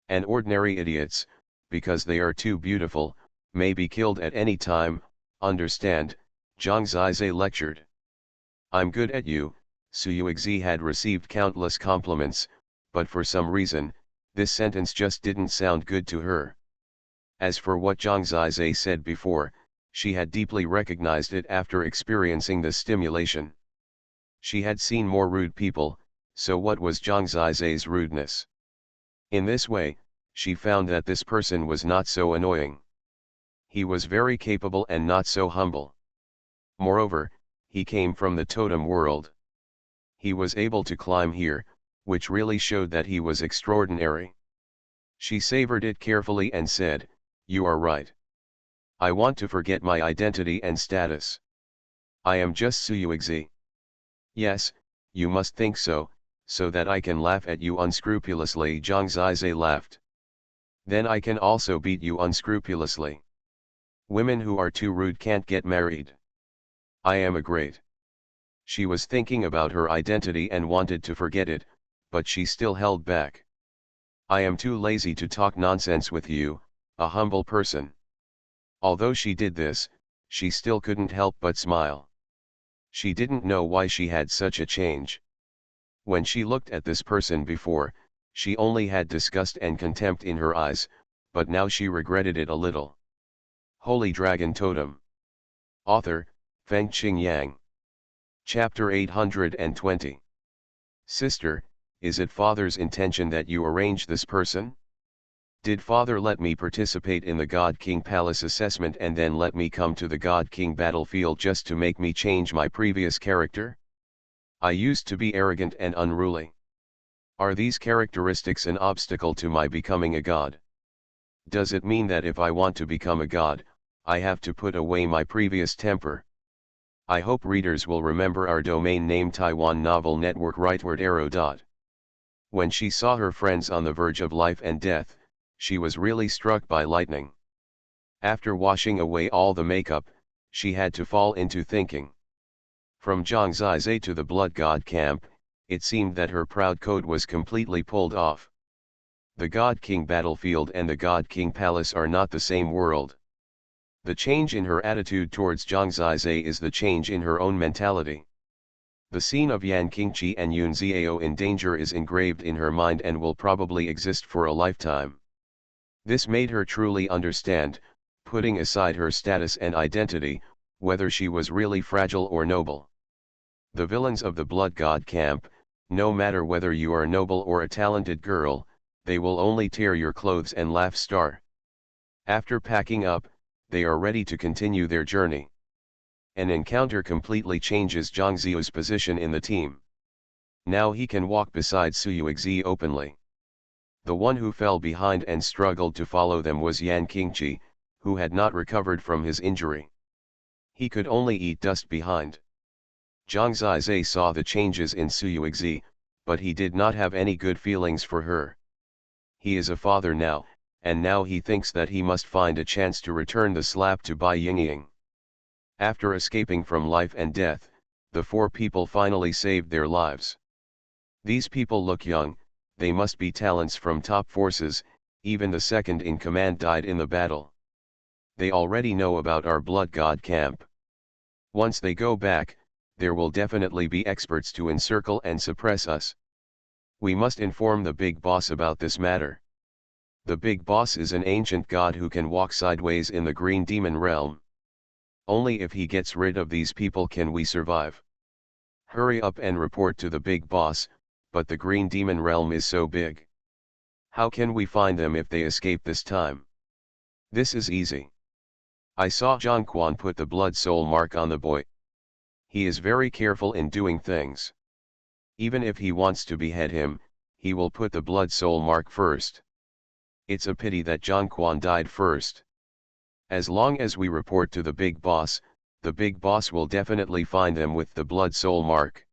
And ordinary idiots, because they are too beautiful, may be killed at any time, understand, Zhang Zizai lectured. I'm good at you. Suyuexi had received countless compliments, but for some reason, this sentence just didn't sound good to her. As for what Zhang Zizai said before, she had deeply recognized it after experiencing the stimulation. She had seen more rude people, so what was Zhang Zizai's rudeness? In this way, she found that this person was not so annoying. He was very capable and not so humble. Moreover, he came from the Totem world. He was able to climb here, which really showed that he was extraordinary. She savored it carefully and said, "You are right. I want to forget my identity and status. I am just Suyuexi." "Yes, you must think so that I can laugh at you unscrupulously." Zhang Zizai laughed. "Then I can also beat you unscrupulously. Women who are too rude can't get married. I am a great." She was thinking about her identity and wanted to forget it, but she still held back. "I am too lazy to talk nonsense with you, a humble person." Although she did this, she still couldn't help but smile. She didn't know why she had such a change. When she looked at this person before, she only had disgust and contempt in her eyes, but now she regretted it a little. Holy Dragon Totem. Author, Fengqing Yang. Chapter 820. Sister, is it Father's intention that you arrange this person? Did Father let me participate in the God King Palace assessment and then let me come to the God King battlefield just to make me change my previous character? I used to be arrogant and unruly. Are these characteristics an obstacle to my becoming a god? Does it mean that if I want to become a god, I have to put away my previous temper? I hope readers will remember our domain name Taiwan Novel Network rightward arrow. When she saw her friends on the verge of life and death, she was really struck by lightning. After washing away all the makeup, she had to fall into thinking. From Zhang Zizai to the Blood God camp, it seemed that her proud coat was completely pulled off. The God King battlefield and the God King palace are not the same world. The change in her attitude towards Zhang Zizai is the change in her own mentality. The scene of Yan Qingqi and Yun Xiao in danger is engraved in her mind and will probably exist for a lifetime. This made her truly understand, putting aside her status and identity, whether she was really fragile or noble. The villains of the Blood God camp, no matter whether you are noble or a talented girl, they will only tear your clothes and laugh star. After packing up, they are ready to continue their journey. An encounter completely changes Zhang Ziyu's position in the team. Now he can walk beside Suyuexi openly. The one who fell behind and struggled to follow them was Yan Qingqi, who had not recovered from his injury. He could only eat dust behind. Zhang Zizai saw the changes in Suyuexi, but he did not have any good feelings for her. He is a father now, and now he thinks that he must find a chance to return the slap to Bai Yingying. After escaping from life and death, the four people finally saved their lives. These people look young, they must be talents from top forces, even the second in command died in the battle. They already know about our Blood God camp. Once they go back, there will definitely be experts to encircle and suppress us. We must inform the big boss about this matter. The big boss is an ancient god who can walk sideways in the green demon realm. Only if he gets rid of these people can we survive. Hurry up and report to the big boss, but the green demon realm is so big. How can we find them if they escape this time? This is easy. I saw Xuanhuan put the blood soul mark on the boy. He is very careful in doing things. Even if he wants to behead him, he will put the blood soul mark first. It's a pity that Xuanhuan died first. As long as we report to the big boss will definitely find them with the blood soul mark.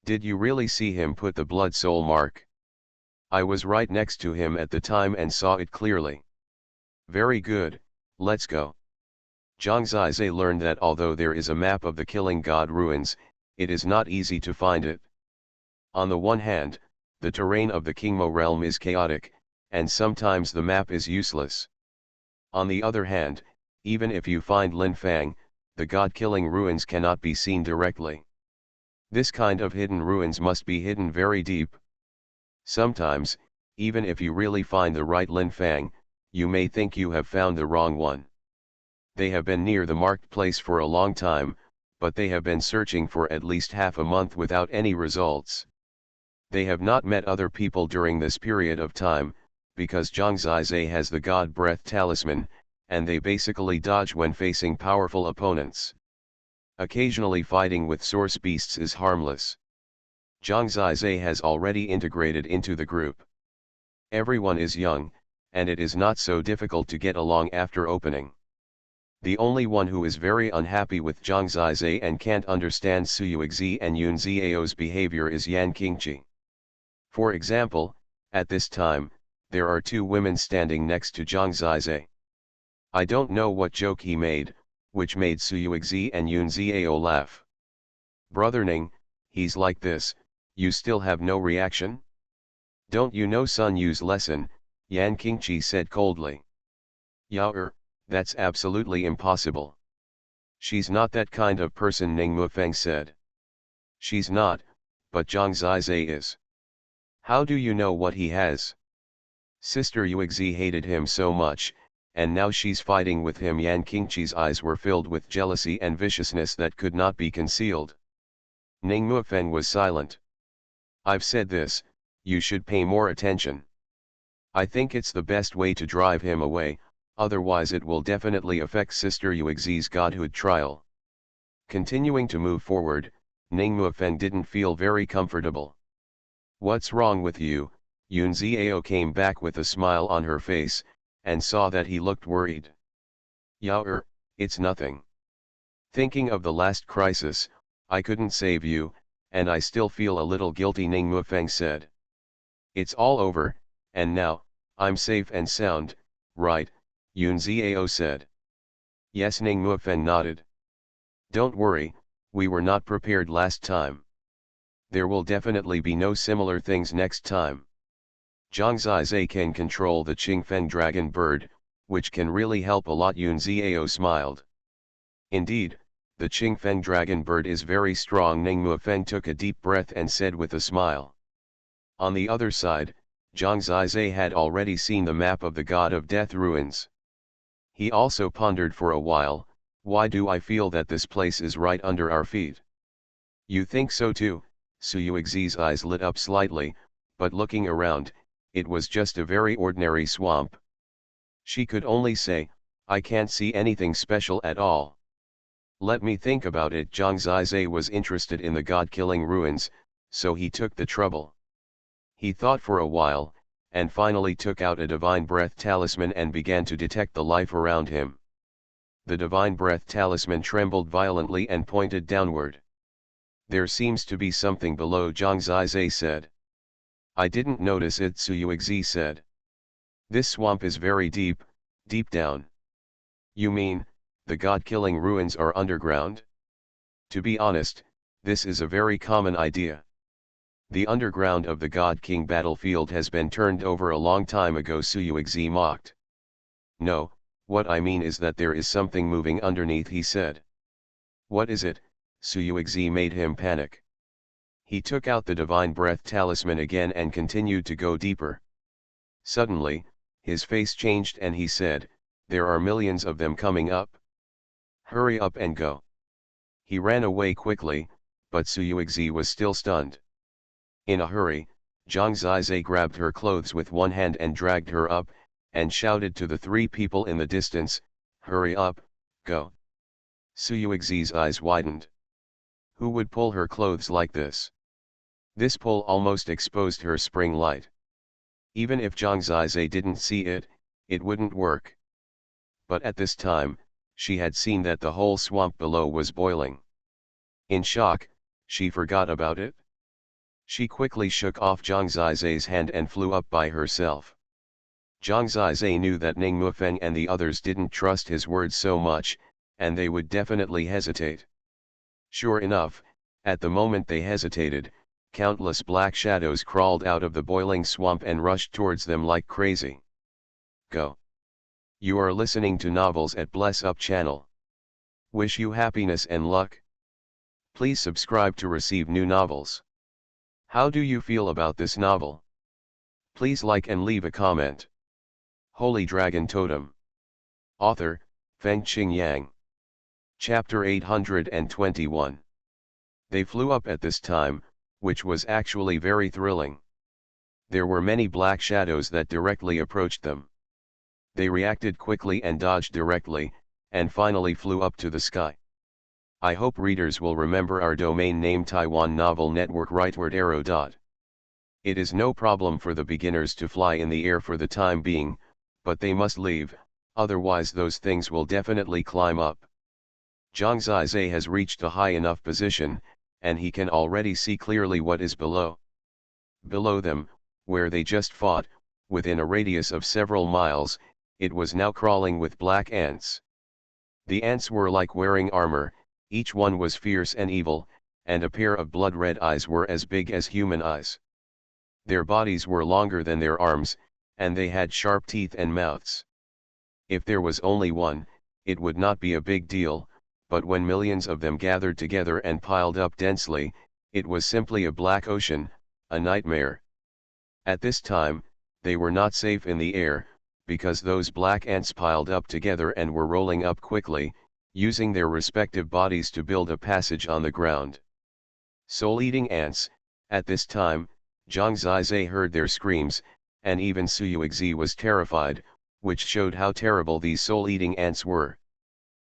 Did you really see him put the blood soul mark? I was right next to him at the time and saw it clearly. Very good, let's go. Zhang Zizai learned that although there is a map of the Killing God ruins, it is not easy to find it. On the one hand, the terrain of the Qingmo realm is chaotic, and sometimes the map is useless. On the other hand, even if you find Linfang, the god-killing ruins cannot be seen directly. This kind of hidden ruins must be hidden very deep. Sometimes, even if you really find the right Linfang, you may think you have found the wrong one. They have been near the marked place for a long time, but they have been searching for at least half a month without any results. They have not met other people during this period of time, because Zhang Zizai has the God Breath Talisman, and they basically dodge when facing powerful opponents. Occasionally fighting with source beasts is harmless. Zhang Zizai has already integrated into the group. Everyone is young, and it is not so difficult to get along after opening. The only one who is very unhappy with Zhang Zizai and can't understand Suyuexi and Yun Ziao's behavior is Yan Qingqi. For example, at this time, there are two women standing next to Zhang Zizai. I don't know what joke he made, which made Suyuexi and Yun Ziao laugh. Brother Ning, he's like this, you still have no reaction? Don't you know Sun Yu's lesson? Yan Qingqi said coldly. Yao that's absolutely impossible. She's not that kind of person, Ning Mufeng said. She's not, but Zhang Zizai is. How do you know what he has? Sister Yuexi hated him so much, and now she's fighting with him. Yan Qingqi's eyes were filled with jealousy and viciousness that could not be concealed. Ning Mufeng was silent. I've said this, you should pay more attention. I think it's the best way to drive him away, otherwise it will definitely affect Sister Yuexi's godhood trial. Continuing to move forward, Ning Mufeng didn't feel very comfortable. What's wrong with you? Yun Ziao came back with a smile on her face, and saw that he looked worried. Yao it's nothing. Thinking of the last crisis, I couldn't save you, and I still feel a little guilty, Ning Mufeng said. It's all over, and now, I'm safe and sound, right? Yun Ziao said. Yes, Ning Mufeng nodded. Don't worry, we were not prepared last time. There will definitely be no similar things next time. Zhang Zizai can control the Qingfeng dragon bird, which can really help a lot. Yun Ziao smiled. Indeed, the Qingfeng dragon bird is very strong. Ning Mufeng took a deep breath and said with a smile. On the other side, Zhang Zizai had already seen the map of the God of Death ruins. He also pondered for a while, why do I feel that this place is right under our feet? You think so too? Suyuexi's eyes lit up slightly, but looking around, it was just a very ordinary swamp. She could only say, I can't see anything special at all. Let me think about it. Zhang Zizai was interested in the god-killing ruins, so he took the trouble. He thought for a while, and finally took out a divine breath talisman and began to detect the life around him. The divine breath talisman trembled violently and pointed downward. There seems to be something below, Zhang Zizai said. I didn't notice it, Suyuexi said. This swamp is very deep, deep down. You mean, the god-killing ruins are underground? To be honest, this is a very common idea. The underground of the God King battlefield has been turned over a long time ago, Suyuexi mocked. No, what I mean is that there is something moving underneath, he said. What is it? Suyuexi made him panic. He took out the divine breath talisman again and continued to go deeper. Suddenly, his face changed and he said, there are millions of them coming up. Hurry up and go. He ran away quickly, but Suyuexi was still stunned. In a hurry, Zhang Zizai grabbed her clothes with one hand and dragged her up, and shouted to the three people in the distance, hurry up, go. Suyuexi's eyes widened. Who would pull her clothes like this? This pull almost exposed her spring light. Even if Zhang Zizai didn't see it, it wouldn't work. But at this time, she had seen that the whole swamp below was boiling. In shock, she forgot about it. She quickly shook off Zhang Zizai's hand and flew up by herself. Zhang Zizai knew that Ning Mufeng and the others didn't trust his words so much, and they would definitely hesitate. Sure enough, at the moment they hesitated, Countless black shadows crawled out of the boiling swamp and rushed towards them like crazy. Go. You are listening to Novels at Bless Up channel. Wish you happiness and luck. Please subscribe to receive new novels. How do you feel about this novel? Please like and leave a comment. Holy Dragon Totem. Author, Fengqing Yang. Chapter 821. They flew up at this time, which was actually very thrilling. There were many black shadows that directly approached them. They reacted quickly and dodged directly, and finally flew up to the sky. I hope readers will remember our domain name Taiwan Novel Network rightward arrow dot. It is no problem for the beginners to fly in the air for the time being, but they must leave, otherwise those things will definitely climb up. Zhang Zizai has reached a high enough position, and he can already see clearly what is below. Below them, where they just fought, within a radius of several miles, it was now crawling with black ants. The ants were like wearing armor, each one was fierce and evil, and a pair of blood-red eyes were as big as human eyes. Their bodies were longer than their arms, and they had sharp teeth and mouths. If there was only one, it would not be a big deal, but when millions of them gathered together and piled up densely, it was simply a black ocean, a nightmare. At this time, they were not safe in the air, because those black ants piled up together and were rolling up quickly, using their respective bodies to build a passage on the ground. Soul-eating ants. At this time, Zhang Zizai heard their screams, and even Xuanhuan was terrified, which showed how terrible these soul-eating ants were.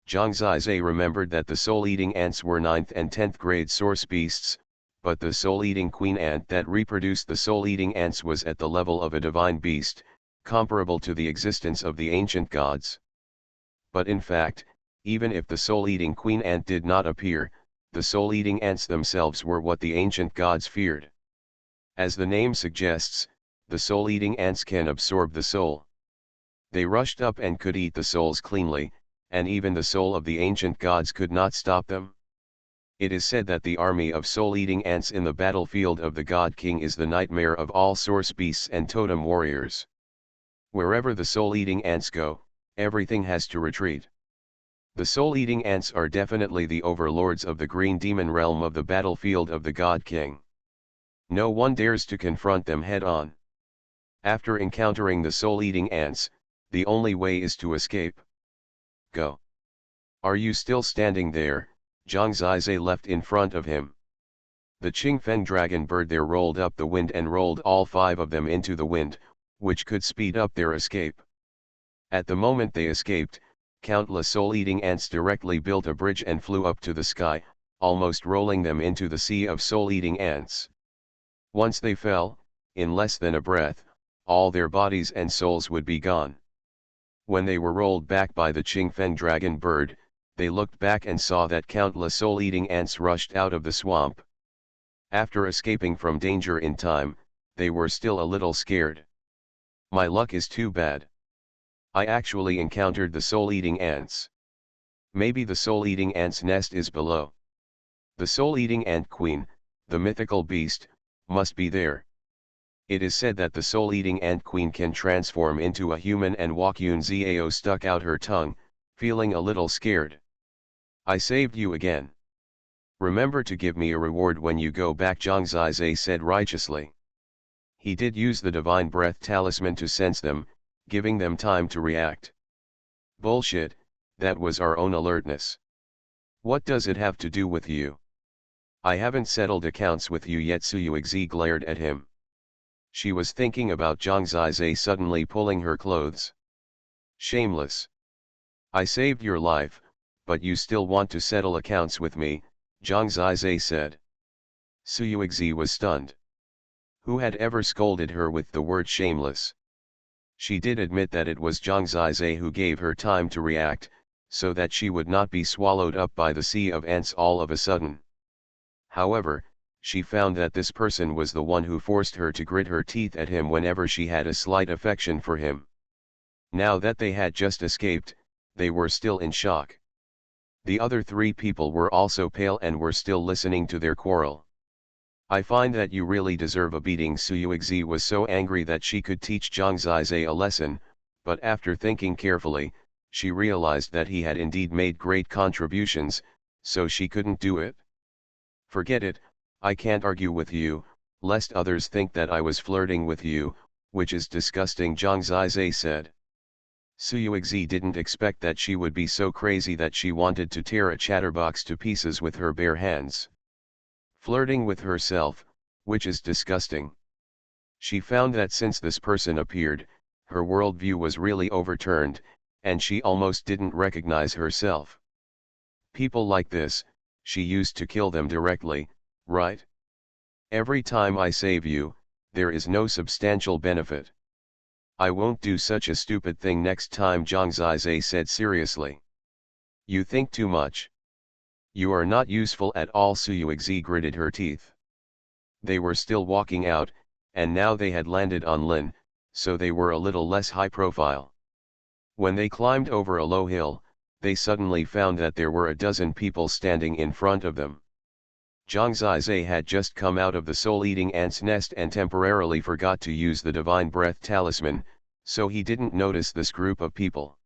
Zhang Zizai remembered that the soul-eating ants were 9th and 10th grade source beasts, but the soul-eating queen ant that reproduced the soul-eating ants was at the level of a divine beast, comparable to the existence of the ancient gods. But in fact, even if the soul-eating queen ant did not appear, the soul-eating ants themselves were what the ancient gods feared. As the name suggests, the soul-eating ants can absorb the soul. They rushed up and could eat the souls cleanly, and even the soul of the ancient gods could not stop them. It is said that the army of soul-eating ants in the battlefield of the God King is the nightmare of all source beasts and totem warriors. Wherever the soul-eating ants go, everything has to retreat. The soul-eating ants are definitely the overlords of the green demon realm of the battlefield of the God King. No one dares to confront them head-on. After encountering the soul-eating ants, the only way is to escape. Go. Are you still standing there? Zhang Zizai left in front of him. The Qingfeng dragon bird there rolled up the wind and rolled all 5 of them into the wind, which could speed up their escape. At the moment they escaped, countless soul-eating ants directly built a bridge and flew up to the sky, almost rolling them into the sea of soul-eating ants. Once they fell, in less than a breath, all their bodies and souls would be gone. When they were rolled back by the Qingfeng dragon bird, they looked back and saw that countless soul-eating ants rushed out of the swamp. After escaping from danger in time, they were still a little scared. My luck is too bad. I actually encountered the soul-eating ants. Maybe the soul-eating ant's nest is below. The soul-eating ant queen, the mythical beast, must be there. It is said that the soul-eating ant queen can transform into a human, and Wakyun Zhao stuck out her tongue, feeling a little scared. I saved you again. Remember to give me a reward when you go back, Zhang Zizai said righteously. He did use the divine breath talisman to sense them, giving them time to react. Bullshit, that was our own alertness. What does it have to do with you? I haven't settled accounts with you yet. Xuanhuan glared at him. She was thinking about Zhang Zizai suddenly pulling her clothes. Shameless. I saved your life, but you still want to settle accounts with me, Zhang Zizai said. Xuanhuan was stunned. Who had ever scolded her with the word shameless? She did admit that it was Zhang Zizai who gave her time to react, so that she would not be swallowed up by the sea of ants all of a sudden. However, she found that this person was the one who forced her to grit her teeth at him whenever she had a slight affection for him. Now that they had just escaped, they were still in shock. The other 3 people were also pale and were still listening to their quarrel. I find that you really deserve a beating. Suyuexi was so angry that she could teach Zhang Zizai a lesson, but after thinking carefully, she realized that he had indeed made great contributions, so she couldn't do it. Forget it, I can't argue with you, lest others think that I was flirting with you, which is disgusting, Zhang Zizai said. Suyuexi didn't expect that she would be so crazy that she wanted to tear a chatterbox to pieces with her bare hands. Flirting with herself, which is disgusting. She found that since this person appeared, her worldview was really overturned, and she almost didn't recognize herself. People like this, she used to kill them directly, right? Every time I save you, there is no substantial benefit. I won't do such a stupid thing next time, Zhang Zizai said seriously. You think too much. You are not useful at all. Suyuexi gritted her teeth. They were still walking out, and now they had landed on Lin, so they were a little less high profile. When they climbed over a low hill, they suddenly found that there were a dozen people standing in front of them. Zhang Zizai had just come out of the soul-eating ant's nest and temporarily forgot to use the divine breath talisman, so he didn't notice this group of people.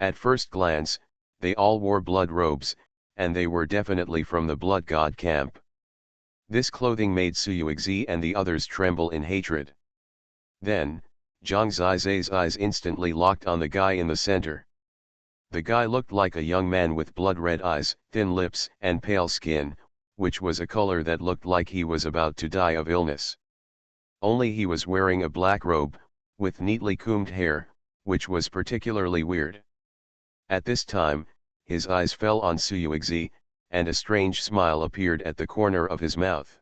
At first glance, they all wore blood robes, and they were definitely from the blood god camp. This clothing made Suyuexi and the others tremble in hatred. Then, Zhang Zizai's eyes instantly locked on the guy in the center. The guy looked like a young man with blood-red eyes, thin lips, and pale skin, which was a color that looked like he was about to die of illness. Only he was wearing a black robe, with neatly combed hair, which was particularly weird. At this time, his eyes fell on Suyuexi, and a strange smile appeared at the corner of his mouth.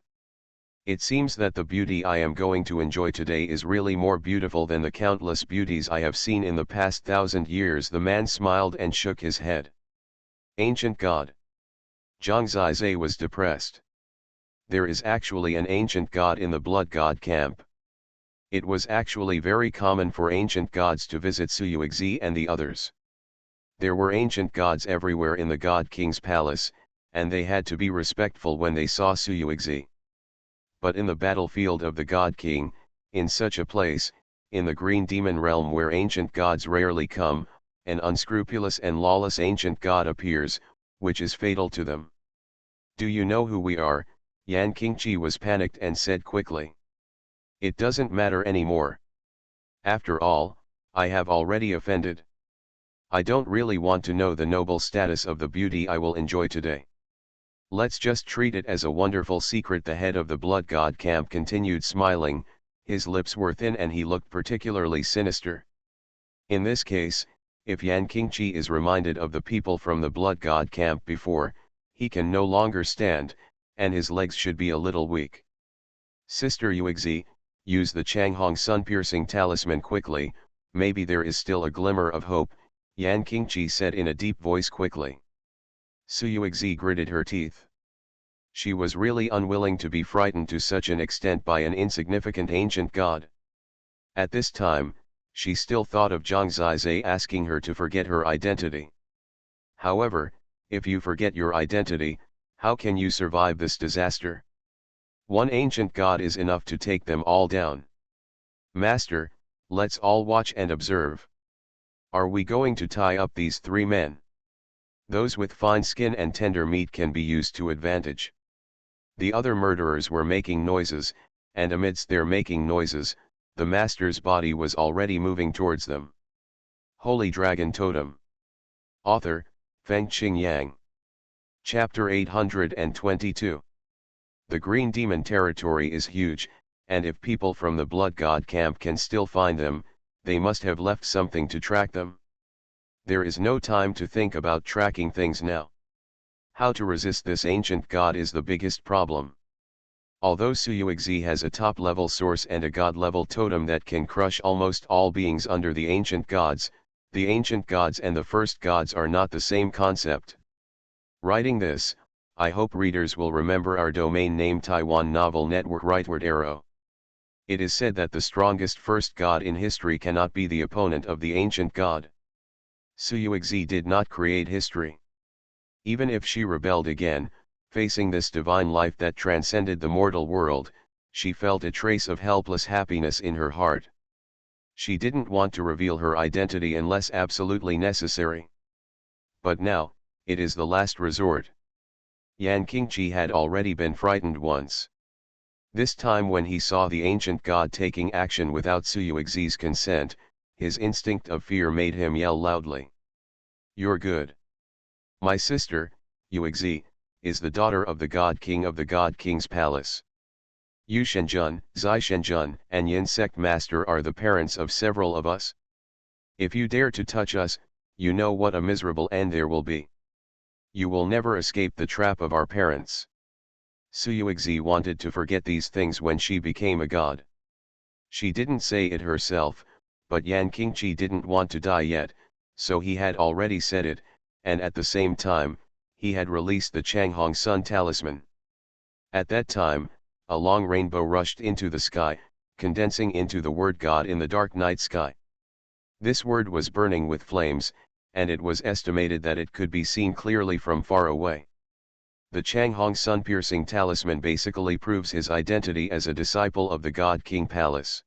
It seems that the beauty I am going to enjoy today is really more beautiful than the countless beauties I have seen in the past 1,000 years. The man smiled and shook his head. Ancient god. Zhang Zizai was depressed. There is actually an ancient god in the blood god camp. It was actually very common for ancient gods to visit Suyuexi and the others. There were ancient gods everywhere in the God King's palace, and they had to be respectful when they saw Suyuexi. But in the battlefield of the God King, in such a place, in the green demon realm where ancient gods rarely come, an unscrupulous and lawless ancient god appears, which is fatal to them. Do you know who we are? Yan Qingqi was panicked and said quickly. It doesn't matter anymore. After all, I have already offended. I don't really want to know the noble status of the beauty I will enjoy today. Let's just treat it as a wonderful secret. The head of the blood god camp continued smiling, his lips were thin and he looked particularly sinister. In this case, if Yan Qingqi is reminded of the people from the blood god camp before, he can no longer stand, and his legs should be a little weak. Sister Yuexi, use the Changhong sun-piercing talisman quickly, maybe there is still a glimmer of hope, Yan Qingqi said in a deep voice quickly. Suyuexi gritted her teeth. She was really unwilling to be frightened to such an extent by an insignificant ancient god. At this time, she still thought of Zhang Zizai asking her to forget her identity. However, if you forget your identity, how can you survive this disaster? One ancient god is enough to take them all down. Master, let's all watch and observe. Are we going to tie up these 3 men? Those with fine skin and tender meat can be used to advantage. The other murderers were making noises, and amidst their making noises, the master's body was already moving towards them. Holy Dragon Totem. Author, Fengqing Yang. Chapter 822. The Green Demon territory is huge, and if people from the Blood God camp can still find them, they must have left something to track them. There is no time to think about tracking things now. How to resist this ancient god is the biggest problem. Although Suyuexi has a top-level source and a god-level totem that can crush almost all beings under the ancient gods and the first gods are not the same concept. Writing this, I hope readers will remember our domain name Taiwan Novel Network Rightward Arrow. It is said that the strongest first god in history cannot be the opponent of the ancient god. Suyuexi did not create history. Even if she rebelled again, Facing this divine life that transcended the mortal world, she felt a trace of helpless happiness in her heart. She didn't want to reveal her identity unless absolutely necessary. But now, it is the last resort. Yan Qingqi had already been frightened once. This time when he saw the ancient god taking action without Suyuexi's consent, his instinct of fear made him yell loudly. "You're good. My sister, Yuexi, is the daughter of the God King of the God King's palace. Yu Shenjun, Zai Shenjun, and Yin Sect Master are the parents of several of us. If you dare to touch us, you know what a miserable end there will be. You will never escape the trap of our parents." Suyuexi wanted to forget these things when she became a god. She didn't say it herself, but Yan Qingqi didn't want to die yet, so he had already said it, and at the same time, he had released the Changhong Sun talisman. At that time, a long rainbow rushed into the sky, condensing into the word God in the dark night sky. This word was burning with flames, and it was estimated that it could be seen clearly from far away. The Changhong Sun piercing talisman basically proves his identity as a disciple of the God King Palace.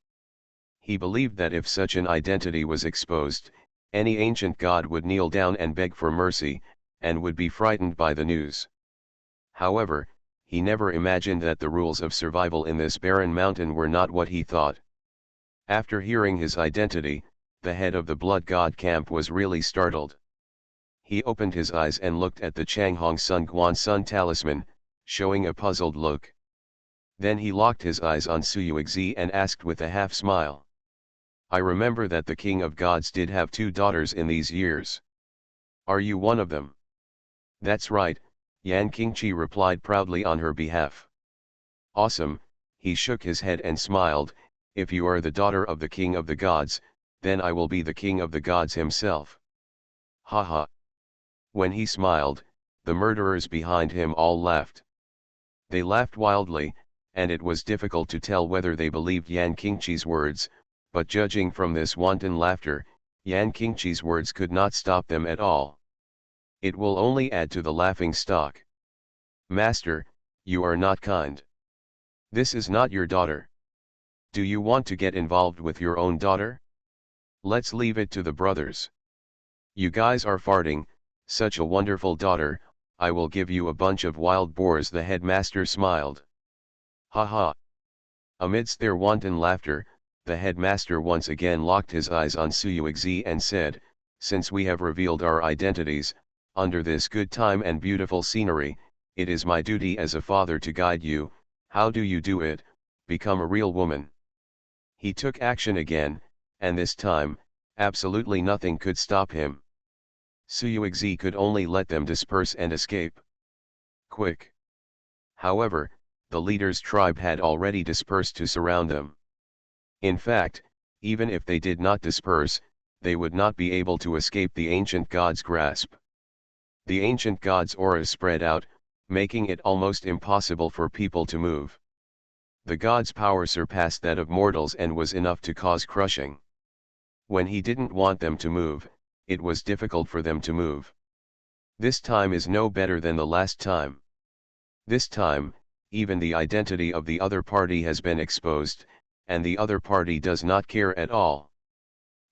He believed that if such an identity was exposed, any ancient god would kneel down and beg for mercy, and would be frightened by the news. However, he never imagined that the rules of survival in this barren mountain were not what he thought. After hearing his identity, the head of the blood god camp was really startled. He opened his eyes and looked at the Changhong Sun Guan Sun talisman, showing a puzzled look. Then he locked his eyes on Suyuexi and asked with a half smile. "I remember that the king of gods did have 2 daughters in these years. Are you one of them?" "That's right," Yan Qingqi replied proudly on her behalf. "Awesome," he shook his head and smiled, "if you are the daughter of the king of the gods, then I will be the king of the gods himself." Ha ha. When he smiled, the murderers behind him all laughed. They laughed wildly, and it was difficult to tell whether they believed Yan Qingqi's words, but judging from this wanton laughter, Yan Qingqi's words could not stop them at all. It will only add to the laughing stock. "Master, you are not kind. This is not your daughter. Do you want to get involved with your own daughter? Let's leave it to the brothers. You guys are farting, such a wonderful daughter, I will give you a bunch of wild boars." The headmaster smiled. Ha ha. Amidst their wanton laughter, the headmaster once again locked his eyes on Suyuexi and said, "Since we have revealed our identities, under this good time and beautiful scenery, it is my duty as a father to guide you. How do you do it? Become a real woman." He took action again, and this time, absolutely nothing could stop him. Suyuexi could only let them disperse and escape. Quick! However, the leader's tribe had already dispersed to surround them. In fact, even if they did not disperse, they would not be able to escape the ancient god's grasp. The ancient god's aura spread out, making it almost impossible for people to move. The god's power surpassed that of mortals and was enough to cause crushing. When he didn't want them to move, it was difficult for them to move. This time is no better than the last time. This time, even the identity of the other party has been exposed, and the other party does not care at all.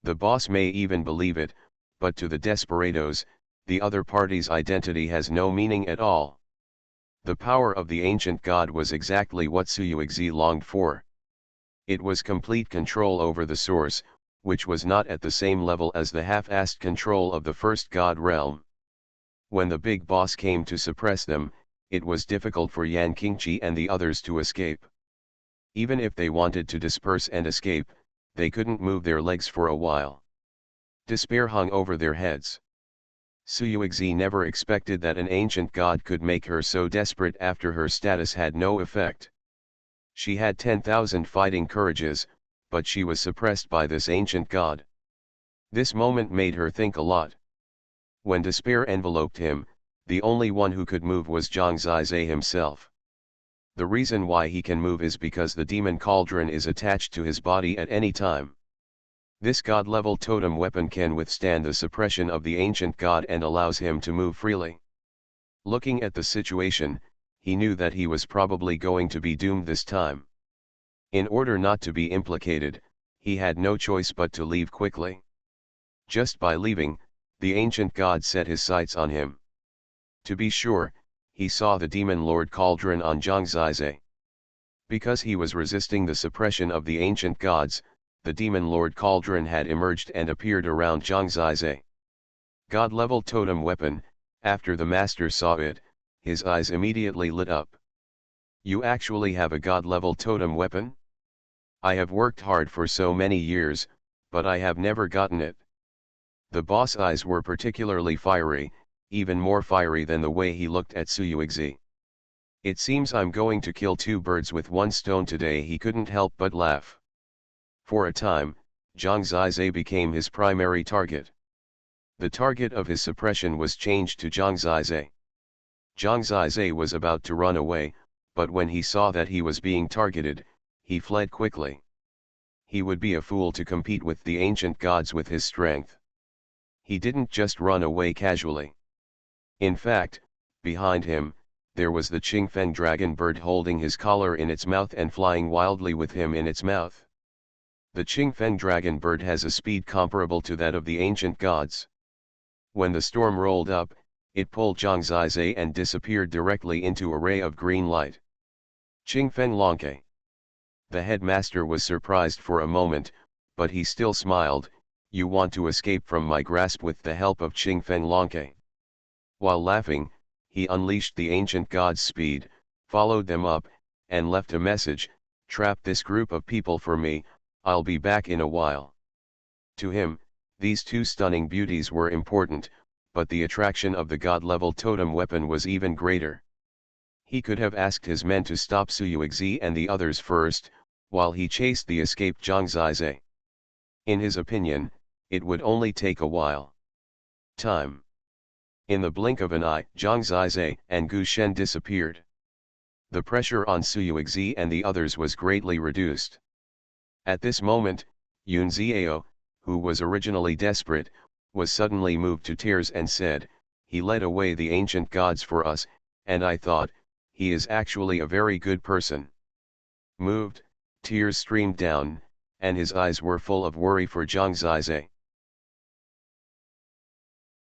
The boss may even believe it, but to the desperados, the other party's identity has no meaning at all. The power of the ancient god was exactly what Suyuexi longed for. It was complete control over the source, which was not at the same level as the half-assed control of the first god realm. When the big boss came to suppress them, it was difficult for Yan Qingqi and the others to escape. Even if they wanted to disperse and escape, they couldn't move their legs for a while. Despair hung over their heads. Suyuexi never expected that an ancient god could make her so desperate after her status had no effect. She had 10,000 fighting courages, but she was suppressed by this ancient god. This moment made her think a lot. When despair enveloped him, the only one who could move was Zhang Zizai himself. The reason why he can move is because the demon cauldron is attached to his body at any time. This god-level totem weapon can withstand the suppression of the ancient god and allows him to move freely. Looking at the situation, he knew that he was probably going to be doomed this time. In order not to be implicated, he had no choice but to leave quickly. Just by leaving, the ancient god set his sights on him. To be sure, he saw the demon lord cauldron on Zhang Zizai. Because he was resisting the suppression of the ancient gods, the demon lord cauldron had emerged and appeared around Zhang Zizai. God-level totem weapon. After the master saw it, his eyes immediately lit up. You actually have a god-level totem weapon? I have worked hard for so many years, but I have never gotten it. The boss eyes were particularly fiery, even more fiery than the way he looked at Xuanhuan. It seems I'm going to kill two birds with one stone today. He couldn't help but laugh. For a time, Zhang Zizai became his primary target. The target of his suppression was changed to Zhang Zizai. Zhang Zizai was about to run away, but when he saw that he was being targeted, he fled quickly. He would be a fool to compete with the ancient gods with his strength. He didn't just run away casually. In fact, behind him, there was the Qingfeng dragon bird holding his collar in its mouth and flying wildly with him in its mouth. The Qingfeng dragon bird has a speed comparable to that of the ancient gods. When the storm rolled up, it pulled Zhang Zizai and disappeared directly into a ray of green light. Qingfeng Lonke. The headmaster was surprised for a moment, but he still smiled. You want to escape from my grasp with the help of Qingfeng Lonke. While laughing, he unleashed the ancient god's speed, followed them up, and left a message, trap this group of people for me, I'll be back in a while. To him, these two stunning beauties were important, but the attraction of the god-level totem weapon was even greater. He could have asked his men to stop Xuanhuan and the others first, while he chased the escaped Zhang Zizai. In his opinion, it would only take a while. Time. In the blink of an eye, Zhang Zizai and Gu Shen disappeared. The pressure on Xuanhuan and the others was greatly reduced. At this moment, Yun Xiao, who was originally desperate, was suddenly moved to tears and said, he led away the ancient gods for us, and I thought, he is actually a very good person. Moved, tears streamed down, and his eyes were full of worry for Zhang Zizai.